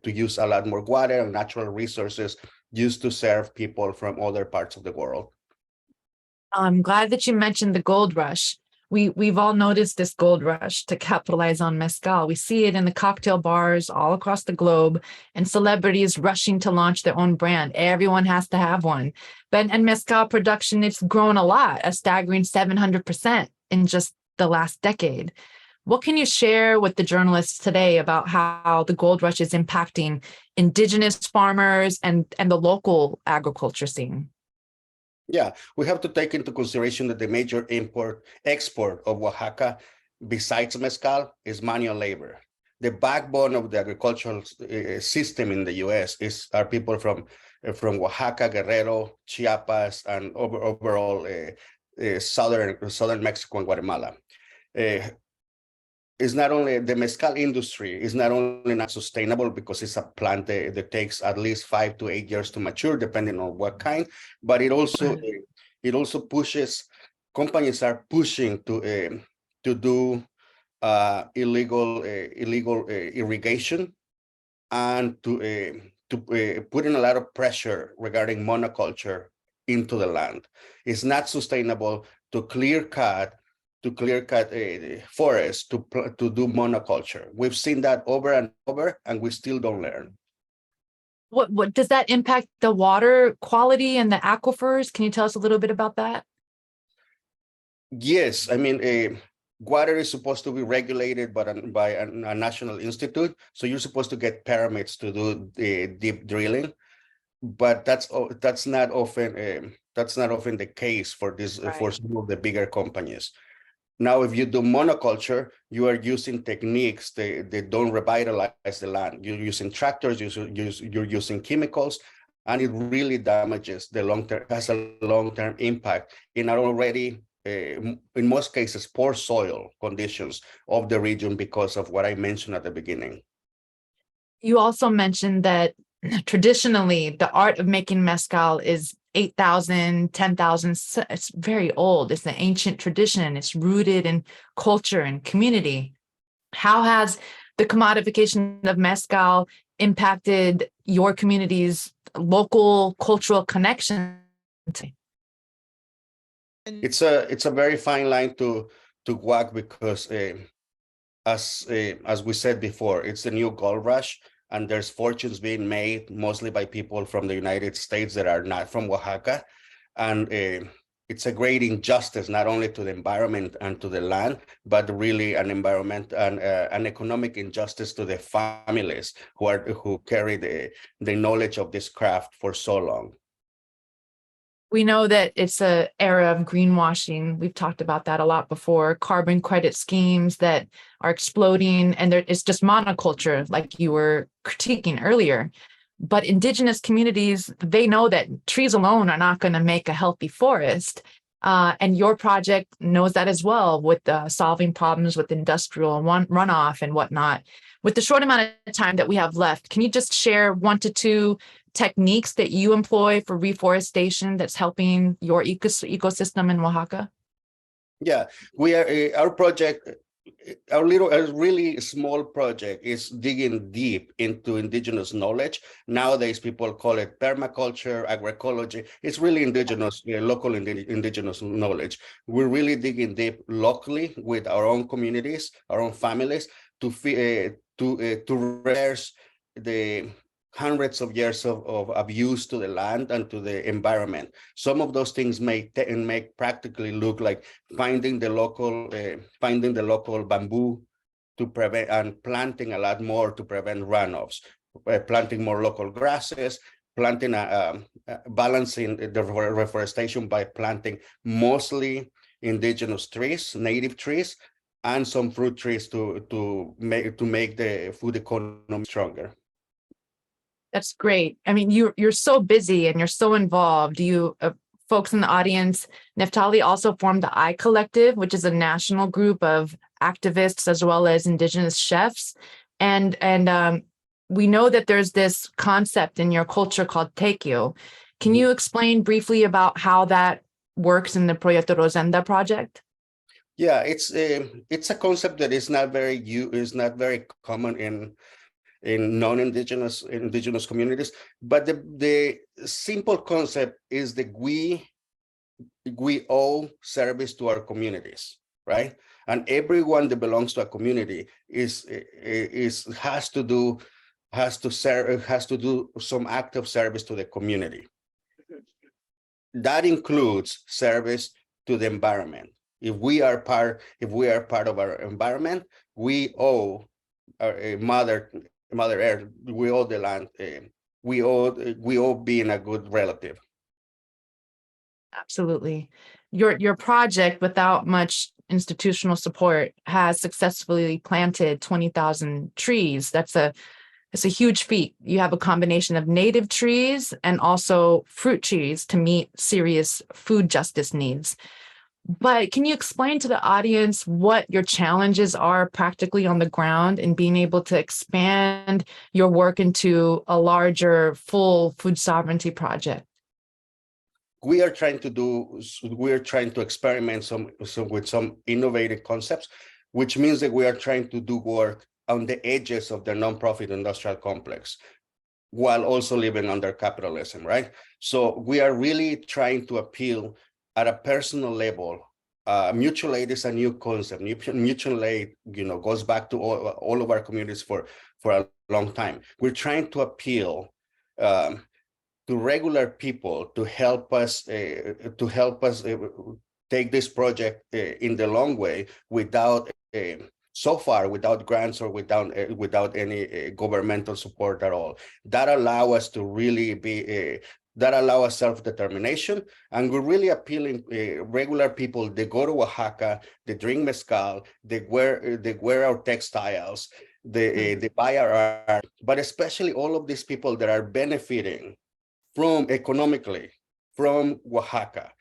use a lot more water and natural resources used to serve people from other parts of the world. I'm glad that you mentioned the gold rush. We've all noticed this gold rush to capitalize on mezcal. We see it in the cocktail bars all across the globe, and celebrities rushing to launch their own brand. Everyone has to have one. And mezcal production, it's grown a lot, a staggering 700% in just the last decade. What can you share with the journalists today about how the gold rush is impacting indigenous farmers and the local agriculture scene? Yeah, we have to take into consideration that the major export of Oaxaca, besides mezcal, is manual labor. The backbone of the agricultural system in the U.S. are people from Oaxaca, Guerrero, Chiapas, and overall southern Mexico and Guatemala. It's not only the mezcal industry is not only not sustainable because it's a plant that takes at least 5 to 8 years to mature, depending on what kind, but it also pushes, companies are pushing to do illegal irrigation, and to put in a lot of pressure regarding monoculture into the land. It's not sustainable to clear cut forests to do monoculture. We've seen that over and over, and we still don't learn. What does that impact the water quality and the aquifers? Can you tell us a little bit about that? Yes, I mean, water is supposed to be regulated by a national institute. So you're supposed to get permits to do the deep drilling, but that's not often the case for for some of the bigger companies. Now, if you do monoculture, you are using techniques that don't revitalize the land. You're using tractors, you're using chemicals, and it really damages the long-term, has a long-term impact in our already, in most cases, poor soil conditions of the region because of what I mentioned at the beginning. You also mentioned that traditionally the art of making mezcal is 8,000, 10,000. It's very old. It's an ancient tradition. It's rooted in culture and community. How has the commodification of mezcal impacted your community's local cultural connection? It's a very fine line to walk because as we said before, it's the new gold rush, and there's fortunes being made mostly by people from the United States that are not from Oaxaca. And it's a great injustice, not only to the environment and to the land, but really an environment and an economic injustice to the families who carry the knowledge of this craft for so long. We know that it's an era of greenwashing. We've talked about that a lot before. Carbon credit schemes that are exploding, and it's just monoculture, like you were critiquing earlier. But Indigenous communities, they know that trees alone are not going to make a healthy forest. And your project knows that as well, with solving problems with industrial runoff and whatnot. With the short amount of time that we have left, can you just share 1 to 2 techniques that you employ for reforestation that's helping your ecosystem in Oaxaca? Yeah, we are our project, a really small project is digging deep into indigenous knowledge. Nowadays, people call it permaculture, agroecology. It's really indigenous, local indigenous knowledge. We're really digging deep locally with our own communities, our own families, to reverse the hundreds of years of abuse to the land and to the environment. Some of those things make practically look like finding the local bamboo to prevent, and planting a lot more to prevent runoffs, planting more local grasses, planting balancing the reforestation by planting mostly indigenous trees, native trees, and some fruit trees to make the food economy stronger. That's great. I mean, you're so busy and you're so involved. You folks in the audience, Neftalí also formed the I Collective, which is a national group of activists as well as Indigenous chefs. And we know that there's this concept in your culture called tequio. Can you explain briefly about how that works in the Proyecto Rosenda project? Yeah, it's a concept that is not very common in non-indigenous communities, but the simple concept is that we owe service to our communities, right? And everyone that belongs to a community has to do some act of service to the community. That includes service to the environment. If we are part of our environment, we owe our Mother Earth, we owe the land, we owe being a good relative. Absolutely. Your project, without much institutional support, has successfully planted 20,000 trees. It's a huge feat. You have a combination of native trees and also fruit trees to meet serious food justice needs. But can you explain to the audience what your challenges are practically on the ground in being able to expand your work into a larger, full food sovereignty project? We are trying to experiment with some innovative concepts, which means that we are trying to do work on the edges of the nonprofit industrial complex, while also living under capitalism, right? So we are really trying to appeal at a personal level. Mutual aid is a new concept. Mutual aid, goes back to all of our communities for a long time. We're trying to appeal to regular people to help us take this project in the long way without so far without grants or without any governmental support at all. That allow us to really be that allow us self-determination, and we're really appealing regular people. They go to Oaxaca, they drink mezcal, they wear our textiles, they buy our art, but especially all of these people that are benefiting from economically from Oaxaca,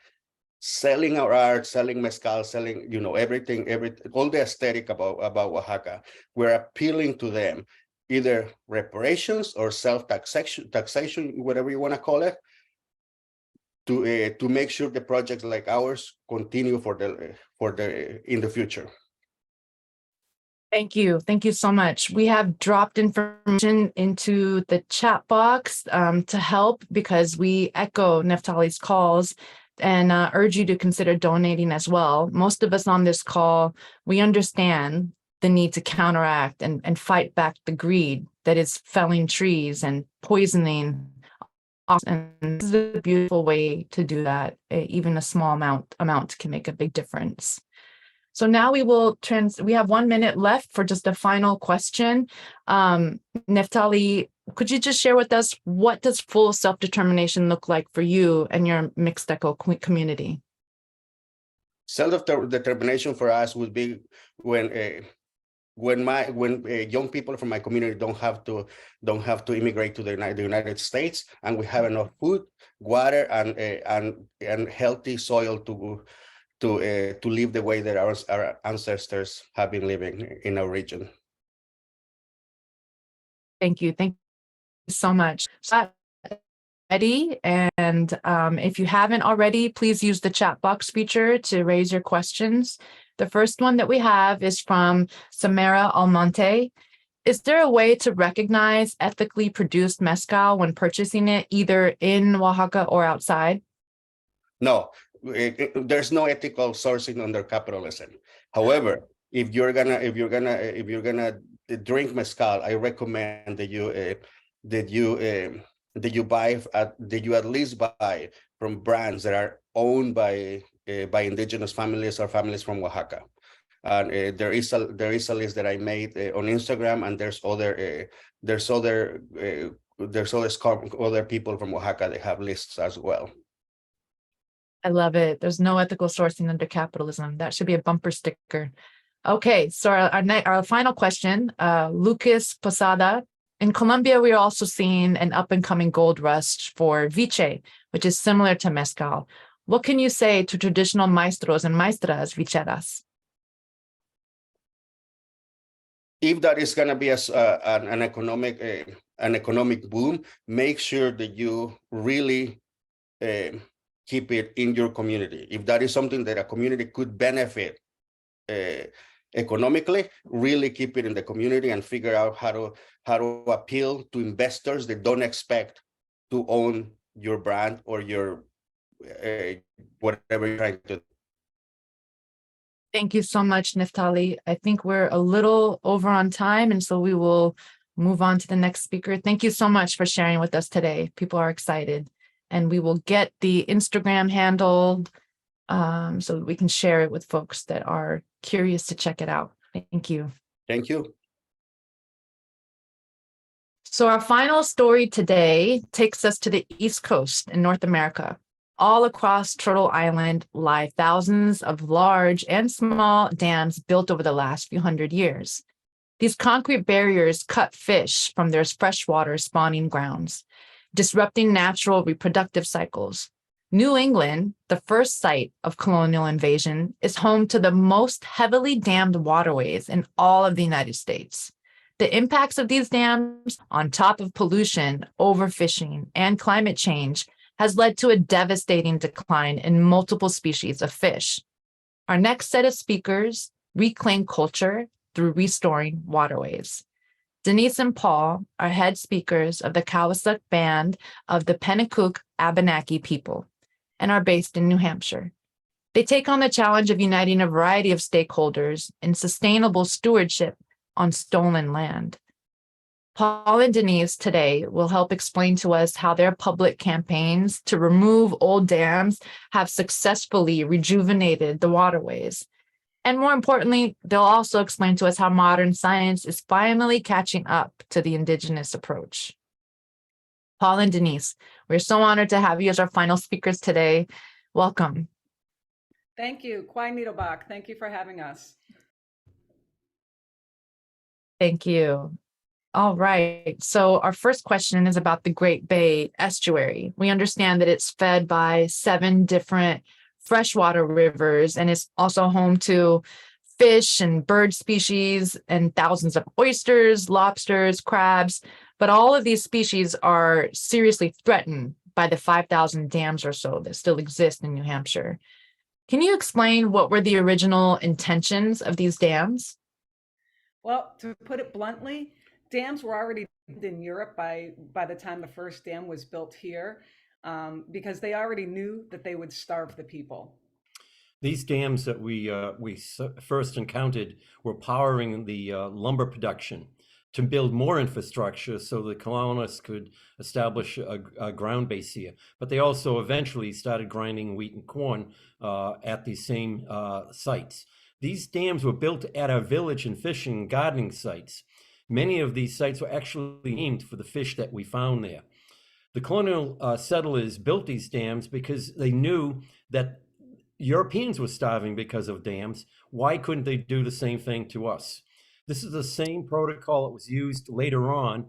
selling our art, selling mezcal, selling, everything, all the aesthetic about Oaxaca. We're appealing to them, either reparations or taxation, whatever you want to call it, to make sure the projects like ours continue in the future. Thank you. Thank you so much. We have dropped information into the chat box to help, because we echo Neftalí's calls and urge you to consider donating as well. Most of us on this call, we understand the need to counteract and fight back the greed that is felling trees and poisoning. And this is a beautiful way to do that. Even a small amount can make a big difference. So now we have 1 minute left for just a final question. Neftalí, could you just share with us, what does full self-determination look like for you and your mixed eco community? Self-determination for us would be when young people from my community don't have to immigrate to the United States, and we have enough food, water, and healthy soil to live the way that our ancestors have been living in our region. Thank you. Thank you so much. Ready, and if you haven't already, please use the chat box feature to raise your questions. The first one that we have is from Samara Almonte. Is there a way to recognize ethically produced mezcal when purchasing it, either in Oaxaca or outside? No, there's no ethical sourcing under capitalism. However, if you're gonna drink mezcal, I recommend that you at least buy from brands that are owned by indigenous families or families from Oaxaca. And there is a list that I made on Instagram, and other people from Oaxaca that have lists as well. I love it. There's no ethical sourcing under capitalism. That should be a bumper sticker. Okay, so our final question, Lucas Posada. In Colombia, we are also seeing an up-and-coming gold rush for viche, which is similar to mezcal. What can you say to traditional maestros and maestras vicheras? If that is going to be an economic boom, make sure that you really keep it in your community. If that is something that a community could benefit economically, really keep it in the community and figure out how to appeal to investors that don't expect to own your brand or your whatever you're trying to do. Thank you so much, Neftalí. I think we're a little over on time, and so we will move on to the next speaker. Thank you so much for sharing with us today. People are excited, and we will get the Instagram handled so that we can share it with folks that are curious to check it out. Thank you. Thank you. So our final story today takes us to the East Coast in North America. All across Turtle Island lie thousands of large and small dams built over the last few hundred years. These concrete barriers cut fish from their freshwater spawning grounds, disrupting natural reproductive cycles. New England, the first site of colonial invasion, is home to the most heavily dammed waterways in all of the United States. The impacts of these dams, on top of pollution, overfishing, and climate change, has led to a devastating decline in multiple species of fish. Our next set of speakers reclaim culture through restoring waterways. Denise and Paul are head speakers of the Cowasuck band of the Pennacook Abenaki people and are based in New Hampshire. They take on the challenge of uniting a variety of stakeholders in sustainable stewardship on stolen land. Paul and Denise today will help explain to us how their public campaigns to remove old dams have successfully rejuvenated the waterways. And more importantly, they'll also explain to us how modern science is finally catching up to the Indigenous approach. Paul and Denise, we're so honored to have you as our final speakers today. Welcome. Thank you. Kwai Needlebach. Thank you for having us. Thank you. All right. So our first question is about the Great Bay Estuary. We understand that it's fed by 7 different freshwater rivers and is also home to fish and bird species and thousands of oysters, lobsters, crabs. But all of these species are seriously threatened by the 5,000 dams or so that still exist in New Hampshire. Can you explain what were the original intentions of these dams? Well, to put it bluntly, dams were already in Europe by the time the first dam was built here, because they already knew that they would starve the people. These dams that we first encountered were powering the lumber production to build more infrastructure so the colonists could establish a ground base here. But they also eventually started grinding wheat and corn at these same sites. These dams were built at our village and fishing and gardening sites. Many of these sites were actually named for the fish that we found there. The colonial settlers built these dams because they knew that Europeans were starving because of dams. Why couldn't they do the same thing to us? This is the same protocol that was used later on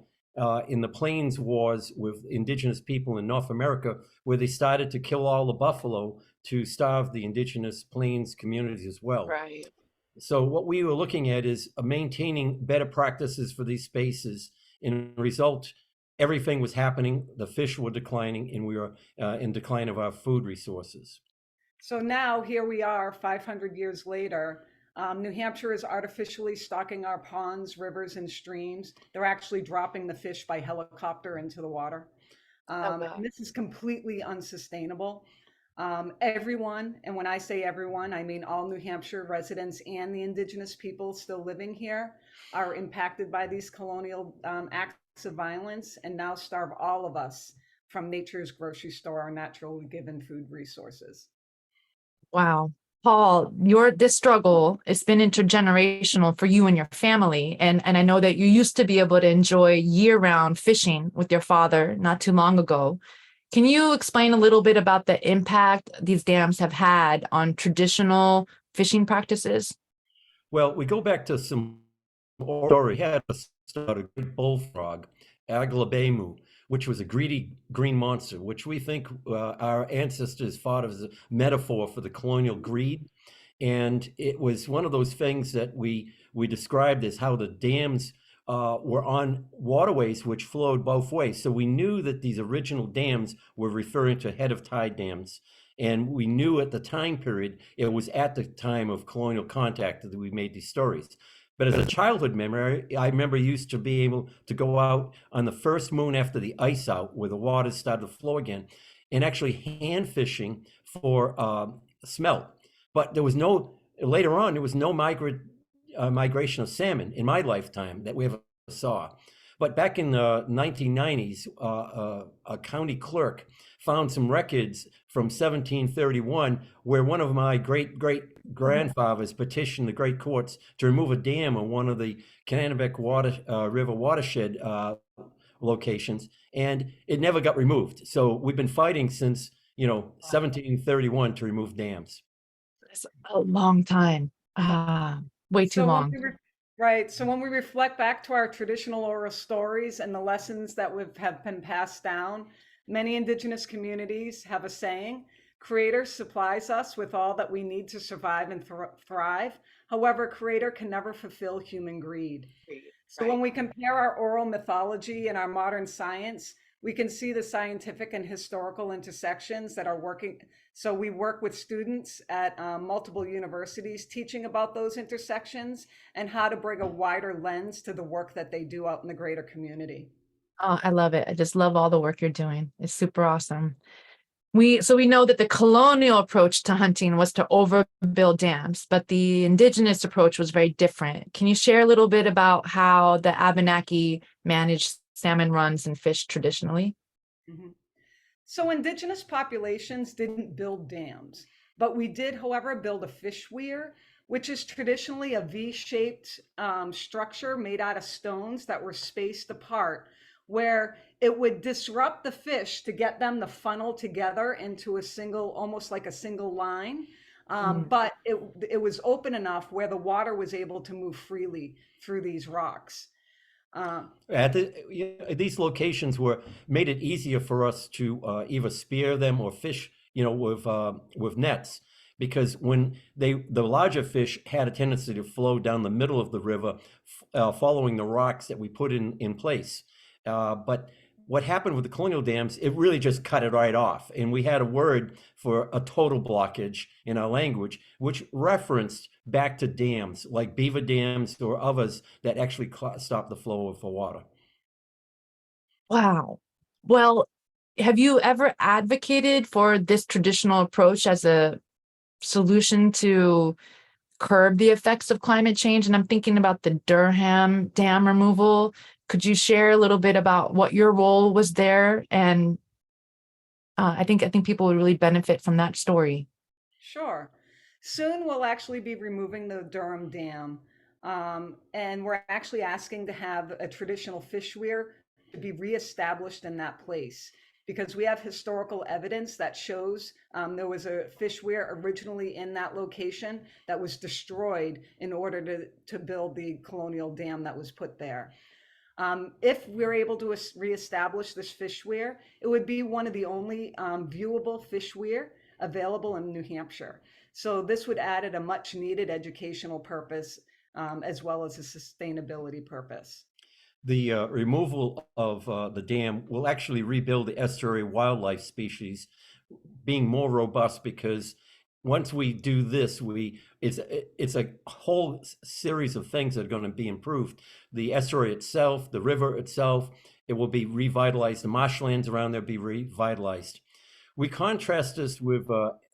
in the Plains Wars with indigenous people in North America, where they started to kill all the buffalo to starve the indigenous Plains communities as well. Right. So what we were looking at is maintaining better practices for these spaces. In result, everything was happening, the fish were declining, and we were in decline of our food resources. So now here we are 500 years later. New Hampshire is artificially stocking our ponds, rivers, and streams. They're actually dropping the fish by helicopter into the water. wow. And this is completely unsustainable. Everyone, and when I say everyone, I mean all New Hampshire residents and the indigenous people still living here, are impacted by these colonial acts of violence and now starve all of us from nature's grocery store, our naturally given food resources. Wow. Paul, this struggle, it's been intergenerational for you and your family. And I know that you used to be able to enjoy year-round fishing with your father not too long ago. Can you explain a little bit about the impact these dams have had on traditional fishing practices? Well, we go back to some story. We had a great bullfrog, Aglabemu, which was a greedy green monster, which we think our ancestors thought of as a metaphor for the colonial greed. And it was one of those things that we described as how the dams were on waterways which flowed both ways. So we knew that these original dams were referring to head of tide dams. And we knew at the time period, it was at the time of colonial contact that we made these stories. But as a childhood memory, I remember used to be able to go out on the first moon after the ice out, where the waters started to flow again, and actually hand fishing for smelt. But there was later on, there was no migration of salmon in my lifetime that we ever saw. But back in the 1990s, a county clerk found some records from 1731 where one of my great-great-grandfathers petitioned the great courts to remove a dam on one of the Konibo River watershed locations, and it never got removed. So we've been fighting since 1731 to remove dams. It's a long time. Way too long. Right. So when we reflect back to our traditional oral stories and the lessons that have been passed down, many indigenous communities have a saying: Creator supplies us with all that we need to survive and thrive. However, Creator can never fulfill human greed. So when we compare our oral mythology and our modern science, we can see the scientific and historical intersections that are working. So we work with students at multiple universities teaching about those intersections and how to bring a wider lens to the work that they do out in the greater community. Oh, I love it. I just love all the work you're doing. It's super awesome. So we know that the colonial approach to hunting was to overbuild dams, but the indigenous approach was very different. Can you share a little bit about how the Abenaki managed salmon runs and fish traditionally? Mhm. So indigenous populations didn't build dams, but we did, however, build a fish weir, which is traditionally a V-shaped structure made out of stones that were spaced apart, where it would disrupt the fish to get them to funnel together into a single, almost like a single line. But it was open enough where the water was able to move freely through these rocks. These locations were made it easier for us to either spear them or fish, with nets, because when the larger fish had a tendency to flow down the middle of the river, following the rocks that we put in place. But what happened with the colonial dams, it really just cut it right off. And we had a word for a total blockage in our language, which referenced back to dams like beaver dams or others that actually stop the flow of water. Wow. Well, have you ever advocated for this traditional approach as a solution to curb the effects of climate change? And I'm thinking about the Durham dam removal. Could you share a little bit about what your role was there? And I think people would really benefit from that story. Sure. Soon we'll actually be removing the Durham Dam. And we're actually asking to have a traditional fish weir to be reestablished in that place, because we have historical evidence that shows there was a fish weir originally in that location that was destroyed in order to build the colonial dam that was put there. If we're able to reestablish this fish weir, it would be one of the only viewable fish weir available in New Hampshire. So this would add a much needed educational purpose, as well as a sustainability purpose. The removal of the dam will actually rebuild the estuary wildlife species, being more robust, because once we do this, it's a whole series of things that are going to be improved. The estuary itself, the river itself, it will be revitalized. The marshlands around there be revitalized. We contrast this with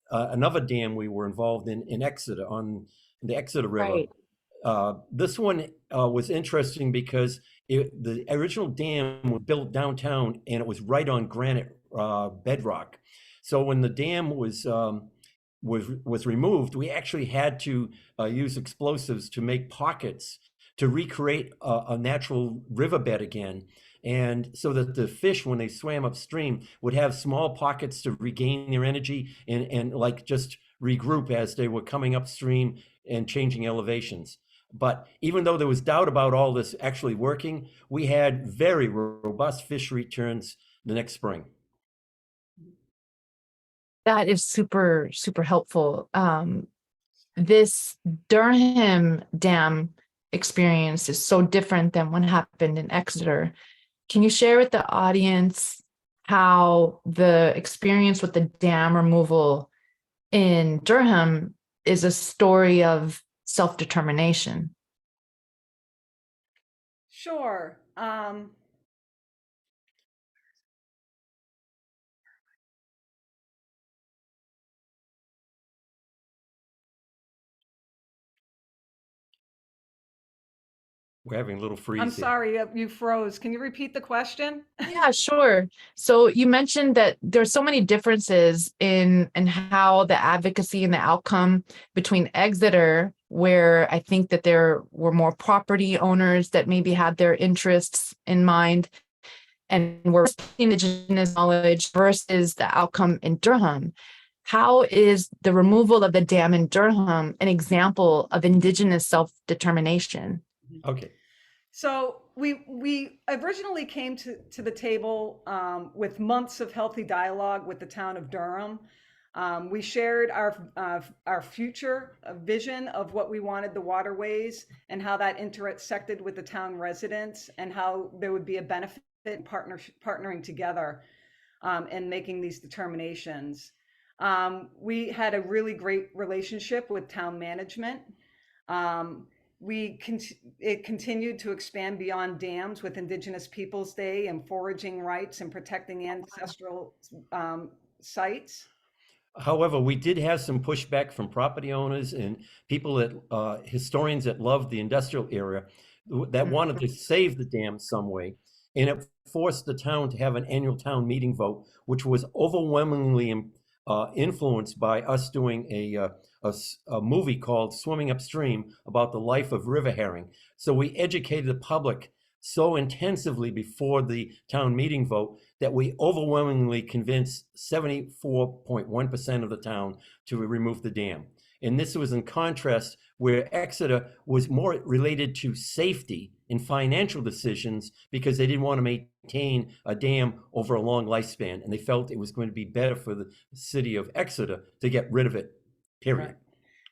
another dam we were involved in Exeter, on the Exeter River. Right. This one was interesting because the original dam was built downtown, and it was right on granite bedrock. So when the dam was removed, we actually had to use explosives to make pockets to recreate a natural riverbed again. And so that the fish, when they swam upstream, would have small pockets to regain their energy and like just regroup as they were coming upstream and changing elevations. But even though there was doubt about all this actually working, we had very robust fish returns the next spring. That is super, super helpful. This Durham dam experience is so different than what happened in Exeter. Can you share with the audience how the experience with the dam removal in Durham is a story of self-determination? Sure. We're having a little freeze. I'm here. sorry, you froze. Can you repeat the question? Yeah, sure. So you mentioned that there's so many differences in how the advocacy and the outcome between Exeter, where I think that there were more property owners that maybe had their interests in mind and were indigenous knowledge, versus the outcome in Durham. How is the removal of the dam in Durham an example of indigenous self-determination? Okay. So we originally came to the table with months of healthy dialogue with the town of Durham. We shared our future vision of what we wanted the waterways and how that intersected with the town residents, and how there would be a benefit in partnering together and making these determinations. We had a really great relationship with town management. It continued to expand beyond dams with Indigenous Peoples Day and foraging rights and protecting ancestral sites. However, we did have some pushback from property owners and people that, historians that loved the industrial area that wanted to save the dam some way. And it forced the town to have an annual town meeting vote, which was overwhelmingly influenced by us doing a movie called Swimming Upstream about the life of river herring. So we educated the public so intensively before the town meeting vote that we overwhelmingly convinced 74.1% of the town to remove the dam. And this was in contrast where Exeter was more related to safety and financial decisions because they didn't want to maintain a dam over a long lifespan. And they felt it was going to be better for the city of Exeter to get rid of it, period. Right.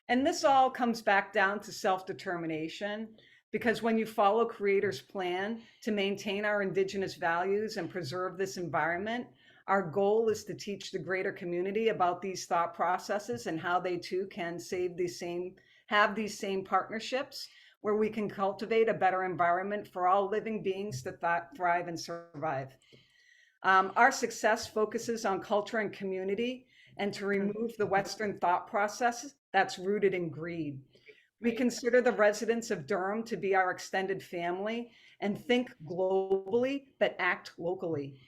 And this all comes back down to self-determination, because when you follow Creator's plan to maintain our Indigenous values and preserve this environment, our goal is to teach the greater community about these thought processes and how they too can have these same partnerships where we can cultivate a better environment for all living beings to thrive and survive. Our success focuses on culture and community and to remove the Western thought process that's rooted in greed. We consider the residents of Durham to be our extended family and think globally, but act locally.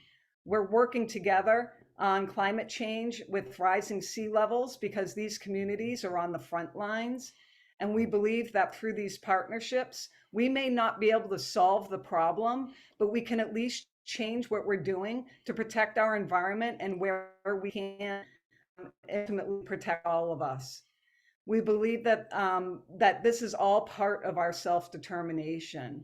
We're working together on climate change with rising sea levels because these communities are on the front lines. And we believe that through these partnerships, we may not be able to solve the problem, but we can at least change what we're doing to protect our environment and where we can ultimately protect all of us. We believe that that this is all part of our self-determination.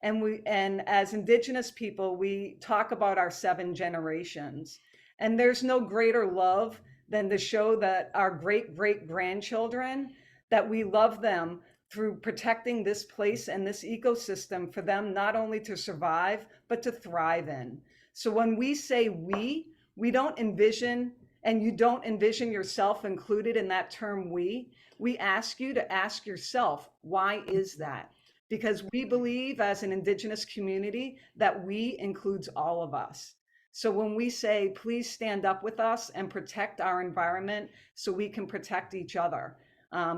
And as Indigenous people, we talk about our 7 generations. And there's no greater love than to show that our great-great-grandchildren, that we love them through protecting this place and this ecosystem for them not only to survive, but to thrive in. So when we say we don't envision, and you don't envision yourself included in that term we ask you to ask yourself, why is that? Because we believe as an Indigenous community that we includes all of us. So when we say, please stand up with us and protect our environment so we can protect each other,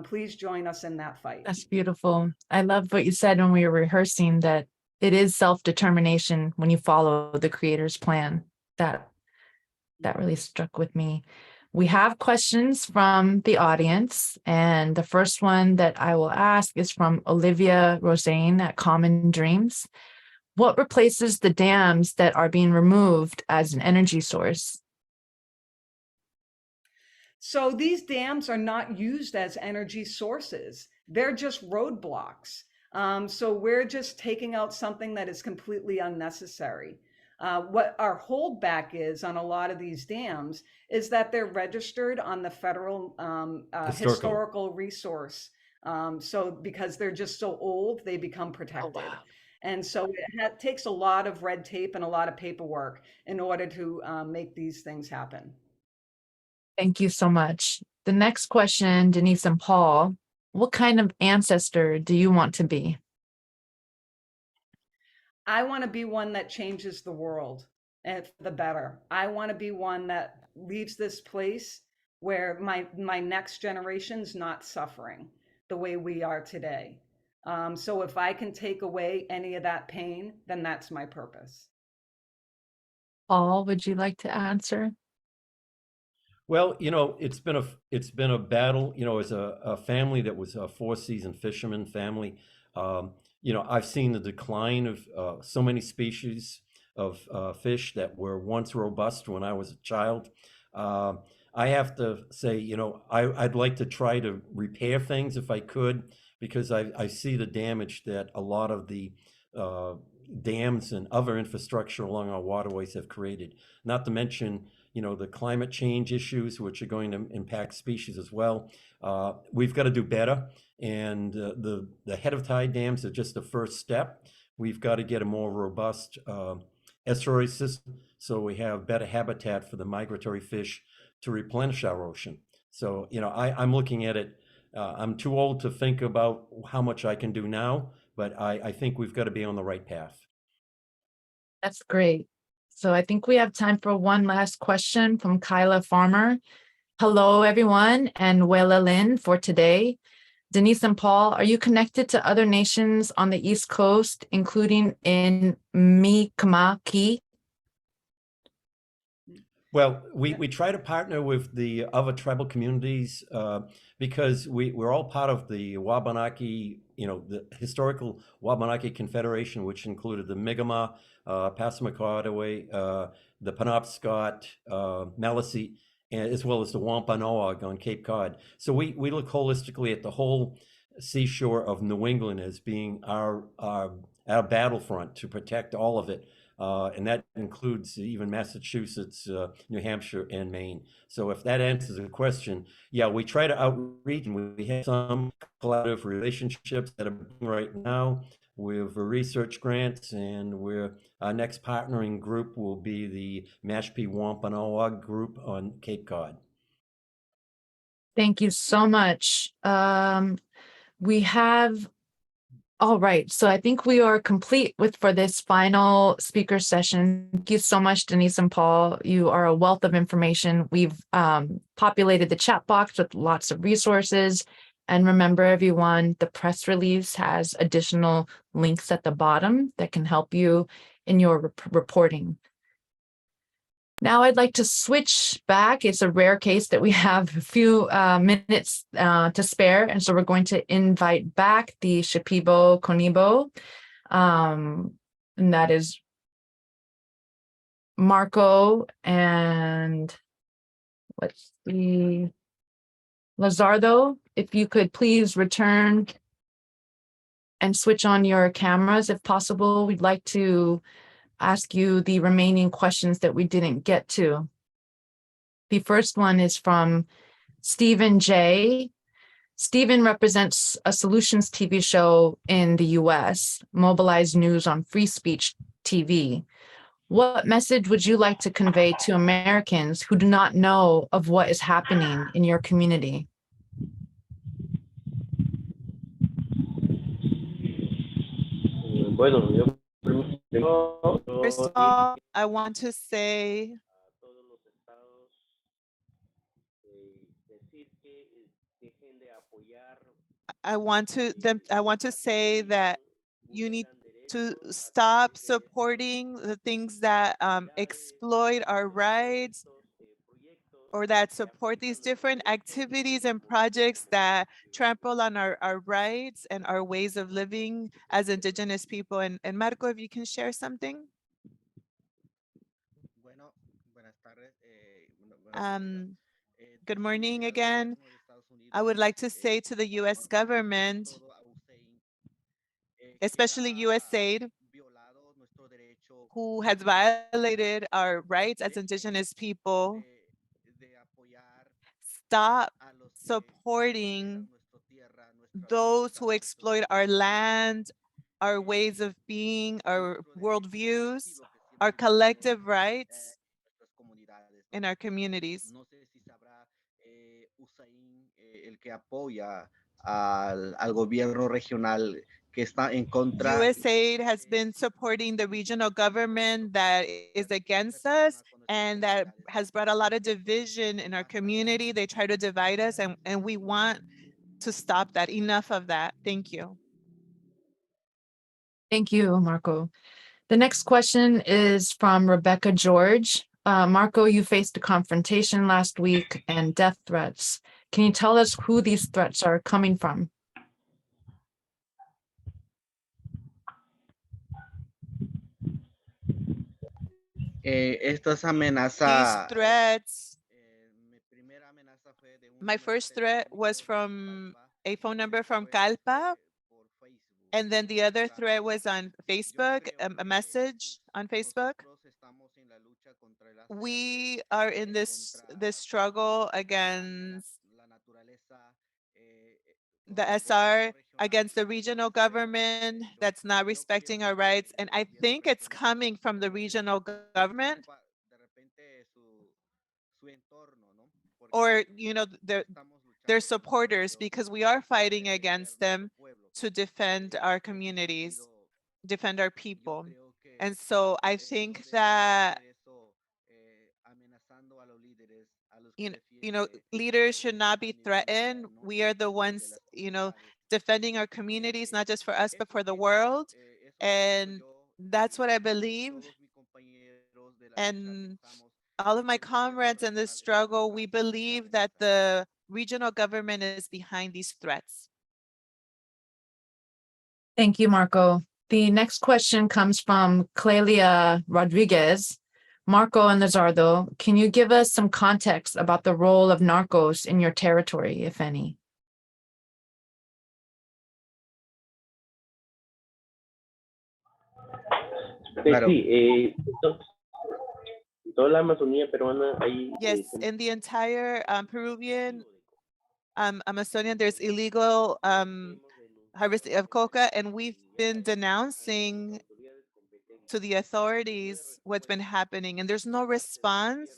please join us in that fight. That's beautiful. I love what you said when we were rehearsing, that it is self-determination when you follow the Creator's plan. That really struck with me. We have questions from the audience, and the first one that I will ask is from Olivia Rosane at Common Dreams. What replaces the dams that are being removed as an energy source? So these dams are not used as energy sources. They're just roadblocks. So we're just taking out something that is completely unnecessary. What our holdback is on a lot of these dams is that they're registered on the federal historical resource. So because they're just so old, they become protected. Oh, wow. And so it takes a lot of red tape and a lot of paperwork in order to make these things happen. Thank you so much. The next question, Denise and Paul, what kind of ancestor do you want to be? I want to be one that changes the world and for the better. I want to be one that leaves this place where my next generation's not suffering the way we are today. So if I can take away any of that pain, then that's my purpose. Paul, would you like to answer? Well, it's been a battle, as a family that was a 4-season fisherman family. I've seen the decline of so many species of fish that were once robust when I was a child. I have to say, I'd like to try to repair things if I could, because I see the damage that a lot of the dams and other infrastructure along our waterways have created. Not to mention, the climate change issues, which are going to impact species as well. We've got to do better. And the head of tide dams are just the first step. We've got to get a more robust estuary system so we have better habitat for the migratory fish to replenish our ocean. So, I'm looking at it. I'm too old to think about how much I can do now, but I think we've got to be on the right path. That's great. So I think we have time for one last question from Kyla Farmer. Hello, everyone, and Wela Lynn for today. Denise and Paul, are you connected to other nations on the East Coast, including in Mi'kmaq? Well, we try to partner with the other tribal communities because we're all part of the Wabanaki, the historical Wabanaki Confederation, which included the Mi'kmaq, Passamaquoddy, the Penobscot, Maliseet, as well as the Wampanoag on Cape Cod. So we look holistically at the whole seashore of New England as being our battlefront to protect all of it. And that includes even Massachusetts, New Hampshire, and Maine. So if that answers the question, yeah, we try to outreach, and we have some collaborative relationships that are right now with research grants, and our next partnering group will be the Mashpee Wampanoag group on Cape Cod. Thank you so much. We have, all right, so I think we are complete for this final speaker session. Thank you so much, Denise and Paul. You are a wealth of information. We've populated the chat box with lots of resources. And remember, everyone, the press release has additional links at the bottom that can help you in your reporting. Now I'd like to switch back. It's a rare case that we have a few minutes to spare. And so we're going to invite back the Shipibo Konibo. And that is Marco and let's see, Lizardo. If you could please return and switch on your cameras if possible. We'd like to ask you the remaining questions that we didn't get to. The first one is from Stephen J. Stephen represents a solutions TV show in the US, Mobilize News on Free Speech TV. What message would you like to convey to Americans who do not know of what is happening in your community? First of all, I want to say I want to say that you need to stop supporting the things that exploit our rights or that support these different activities and projects that trample on our rights and our ways of living as Indigenous people. And Marco, if you can share something. Good morning again. I would like to say to the US government, especially USAID, who has violated our rights as Indigenous people, stop supporting those who exploit our land, our ways of being, our worldviews, our collective rights in our communities. USAID has been supporting the regional government that is against us and that has brought a lot of division in our community. They try to divide us, and we want to stop that. Enough of that. Thank you. Thank you, Marco. The next question is from Rebecca George. Marco, you faced a confrontation last week and death threats. Can you tell us who these threats are coming from? Estas These amenazas, threats, my first threat was from a phone number from Calpa, and then the other threat was on Facebook, a message on Facebook. We are in this struggle against the SR, against the regional government that's not respecting our rights. And I think it's coming from the regional government, or their supporters, because we are fighting against them to defend our communities, defend our people. And so I think that leaders should not be threatened. We are the ones, defending our communities, not just for us, but for the world. And that's what I believe. And all of my comrades in this struggle, we believe that the regional government is behind these threats. Thank you, Marco. The next question comes from Clelia Rodriguez. Marco and Lizardo, can you give us some context about the role of narcos in your territory, if any? Claro. Sí, toda la Amazonía peruana hay. Yes, in the entire Peruvian, Amazonian, there's illegal harvesting of coca, and we've been denouncing to the authorities what's been happening, and there's no response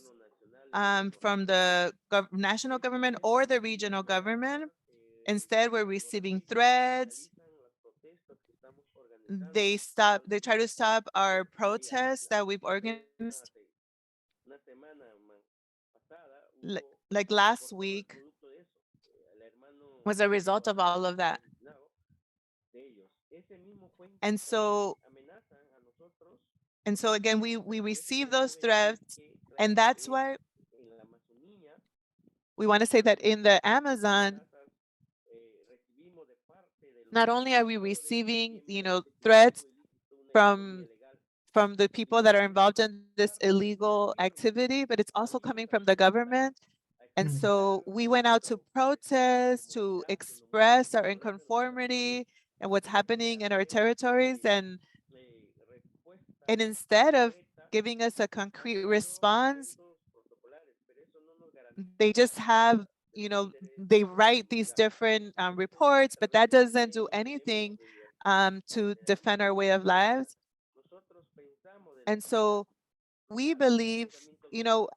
from the national government or the regional government. Instead, we're receiving threats. They try to stop our protests that we've organized. Like last week was a result of all of that. And so again, we receive those threats, and that's why we want to say that in the Amazon, not only are we receiving, threats from the people that are involved in this illegal activity, but it's also coming from the government. And so we went out to protest, to express our inconformity and what's happening in our territories. And instead of giving us a concrete response, they just have, they write these different reports, but that doesn't do anything to defend our way of lives. And so we believe,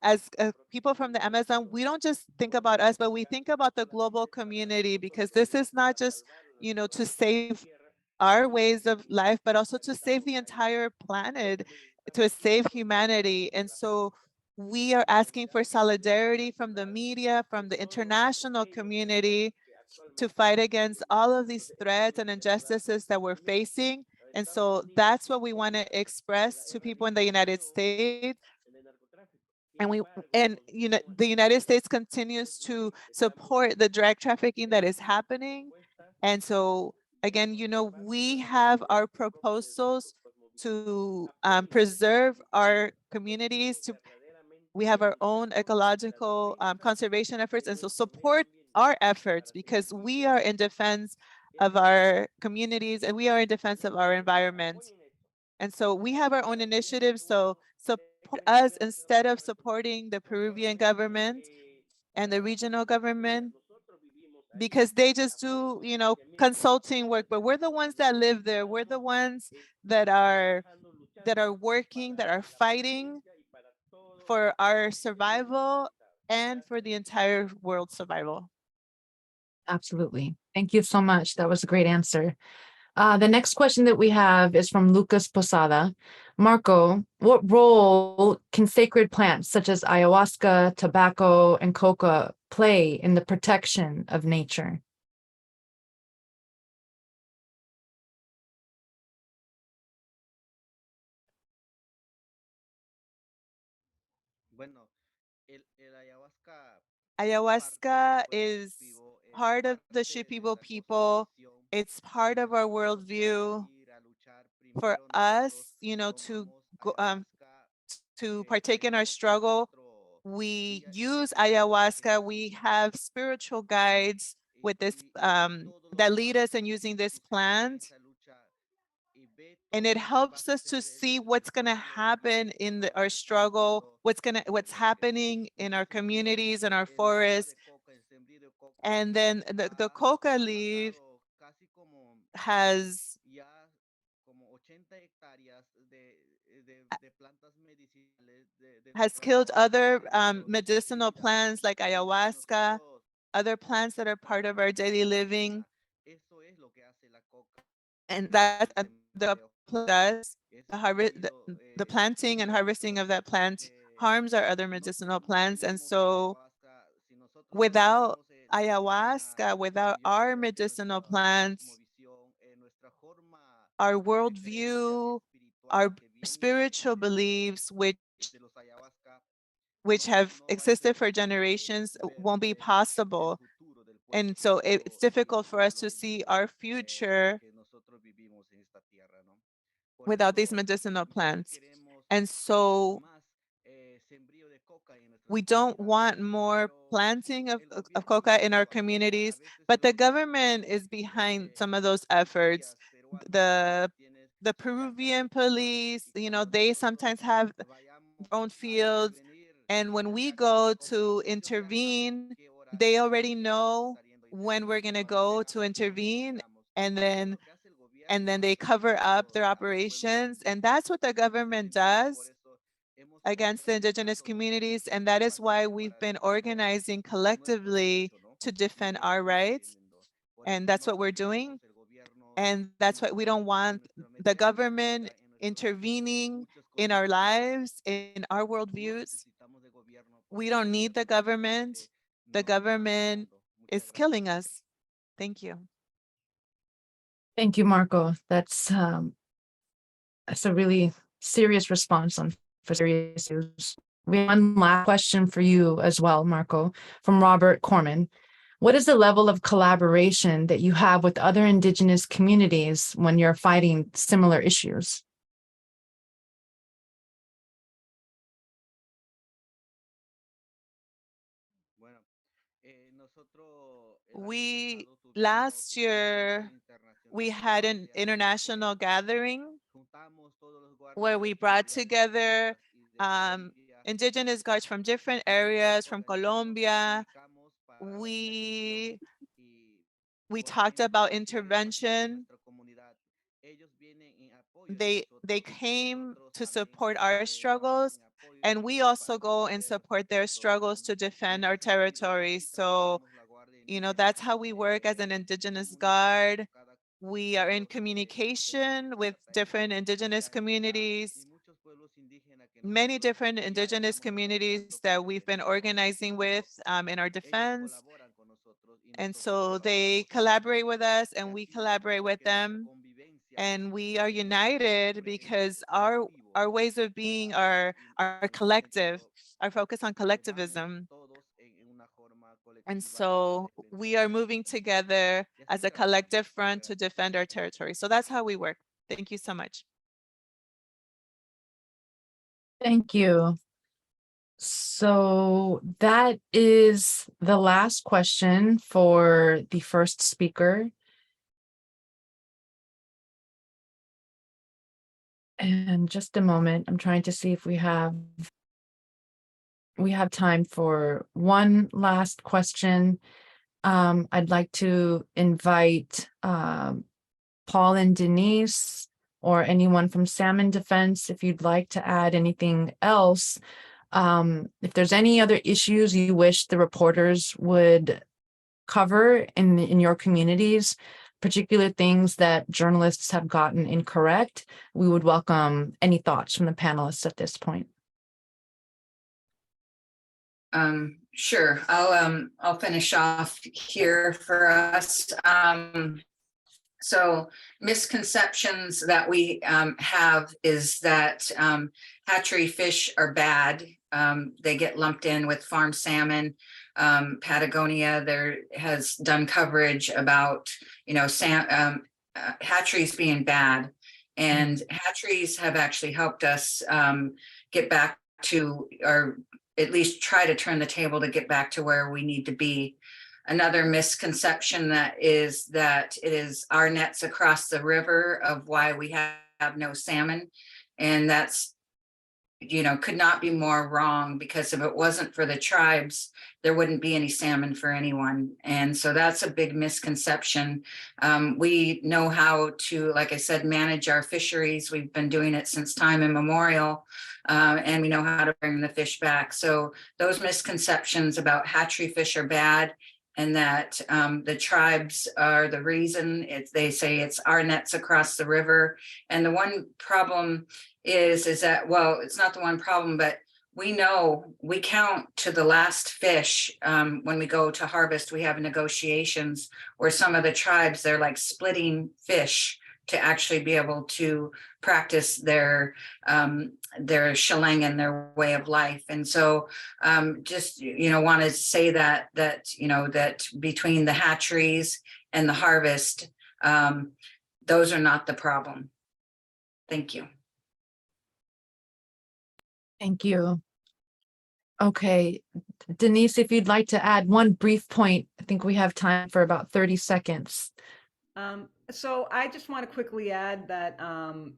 as people from the Amazon, we don't just think about us, but we think about the global community, because this is not just, to save our ways of life, but also to save the entire planet, to save humanity. And so we are asking for solidarity from the media, from the international community, to fight against all of these threats and injustices that we're facing. And so that's what we want to express to people in the United States. And the United States continues to support the drug trafficking that is happening. And so again, we have our proposals to preserve our communities. We have our own ecological conservation efforts, and so support our efforts, because we are in defense of our communities and we are in defense of our environment. And so we have our own initiatives, so support us instead of supporting the Peruvian government and the regional government, because they just do, consulting work, but we're the ones that live there. We're the ones that are working, that are fighting for our survival and for the entire world's survival. Absolutely. Thank you so much. That was a great answer. The next question that we have is from Lucas Posada. Marco, what role can sacred plants such as ayahuasca, tobacco, and coca play in the protection of nature? Bueno, Ayahuasca is part of the Shipibo people. It's part of our worldview. For us, to partake in our struggle, we use ayahuasca. We have spiritual guides with this that lead us in using this plant. And it helps us to see what's going to happen in our struggle, what's happening in our communities and our forests. And then the coca leaf has killed other medicinal plants like ayahuasca, other plants that are part of our daily living. And that's what the plant does. The planting and harvesting of that plant harms our other medicinal plants. And so Without ayahuasca, without our medicinal plants, our worldview, our spiritual beliefs, which have existed for generations, won't be possible. And so it's difficult for us to see our future without these medicinal plants. And so we don't want more planting of coca in our communities, but the government is behind some of those efforts. The Peruvian police, they sometimes have their own fields. And when we go to intervene, they already know when we're going to go to intervene, and then they cover up their operations. And that's what the government does against the indigenous communities. And that is why we've been organizing collectively to defend our rights. And that's what we're doing. And that's why we don't want the government intervening in our lives, in our worldviews. We don't need the government. The government is killing us. Thank you. Thank you, Marco. That's a really serious response for serious issues. We have one last question for you as well, Marco, from Robert Corman. What is the level of collaboration that you have with other Indigenous communities when you're fighting similar issues? Last year, we had an international gathering where we brought together Indigenous guards from different areas, from Colombia. We talked about intervention. They came to support our struggles, and we also go and support their struggles to defend our territory. So, that's how we work as an Indigenous Guard. We are in communication with different Indigenous communities, many different Indigenous communities that we've been organizing with in our defense. And so they collaborate with us and we collaborate with them. And we are united because our ways of being are collective, our focus on collectivism. And so we are moving together as a collective front to defend our territory. So that's how we work. Thank you so much. Thank you. So that is the last question for the first speaker. And just a moment, I'm trying to see if we have time for one last question. I'd like to invite Paul and Denise or anyone from Salmon Defense if you'd like to add anything else. If there's any other issues you wish the reporters would cover in your communities, particular things that journalists have gotten incorrect, we would welcome any thoughts from the panelists at this point. Sure, I'll finish off here for us. So misconceptions that we have is that hatchery fish are bad. They get lumped in with farm salmon. Patagonia there has done coverage about hatcheries being bad, and hatcheries have actually helped us get back to, or at least try to turn the table to get back to where we need to be. Another misconception that it is our nets across the river of why we have no salmon, and that's could not be more wrong, because if it wasn't for the tribes, there wouldn't be any salmon for anyone. And so that's a big misconception. We know how to, like I said, manage our fisheries. We've been doing it since time immemorial, and we know how to bring the fish back. So those misconceptions about hatchery fish are bad, and that the tribes are the reason. They say it's our nets across the river. And the one problem is that, well, it's not the one problem, but we know we count to the last fish. When we go to harvest, we have negotiations where some of the tribes, they're like splitting fish to actually be able to practice their shilling and their way of life. And so just, wanted to say that between the hatcheries and the harvest, those are not the problem. Thank you. Thank you. Okay, Denise, if you'd like to add one brief point, I think we have time for about 30 seconds. So I just want to quickly add that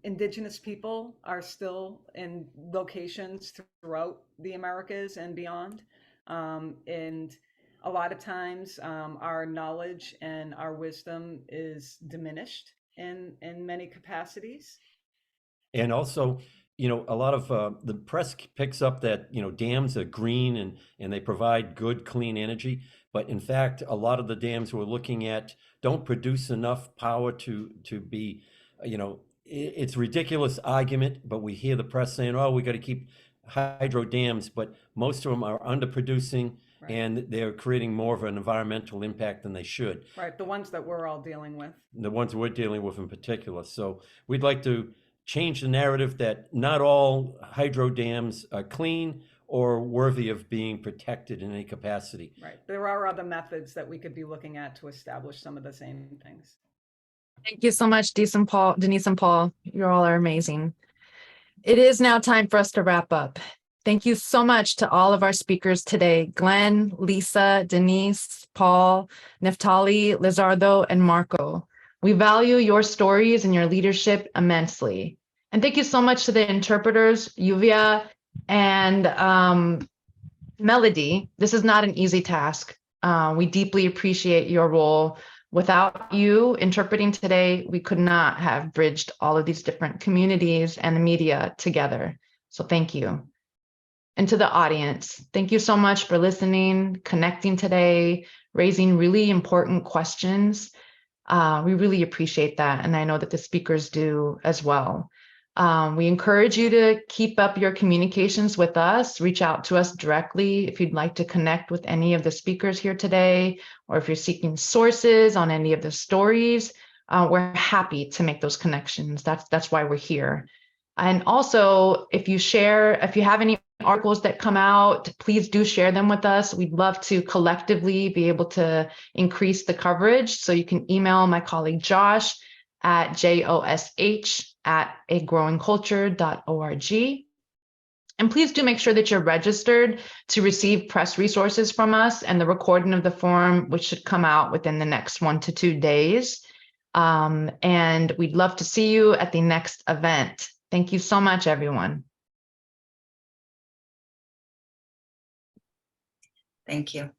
Indigenous people are still in locations throughout the Americas and beyond. And a lot of times our knowledge and our wisdom is diminished in many capacities. And also, a lot of the press picks up that, dams are green and they provide good, clean energy. But in fact, a lot of the dams we're looking at don't produce enough power to be, it's a ridiculous argument, but we hear the press saying, oh, we got to keep hydro dams, but most of them are underproducing. Right. And they're creating more of an environmental impact than they should. Right, the ones that we're all dealing with. The ones we're dealing with in particular. So we'd like to change the narrative that not all hydro dams are clean or worthy of being protected in any capacity. Right. There are other methods that we could be looking at to establish some of the same things. Thank you so much, Denise and Paul. You all are amazing. It is now time for us to wrap up. Thank you so much to all of our speakers today, Glen, Lisa, Denise, Paul, Neftalí, Lizardo, and Marco. We value your stories and your leadership immensely. And thank you so much to the interpreters, Yuvia and Melody. This is not an easy task. We deeply appreciate your role. Without you interpreting today, we could not have bridged all of these different communities and the media together. So thank you. And to the audience, thank you so much for listening, connecting today, raising really important questions. We really appreciate that. And I know that the speakers do as well. We encourage you to keep up your communications with us. Reach out to us directly if you'd like to connect with any of the speakers here today, or if you're seeking sources on any of the stories, we're happy to make those connections. That's why we're here. And also, if you have any articles that come out, please do share them with us. We'd love to collectively be able to increase the coverage. So you can email my colleague Josh at josh@agrowingculture.org. And please do make sure that you're registered to receive press resources from us and the recording of the forum, which should come out within the next 1 to 2 days. And we'd love to see you at the next event. Thank you so much, everyone. Thank you.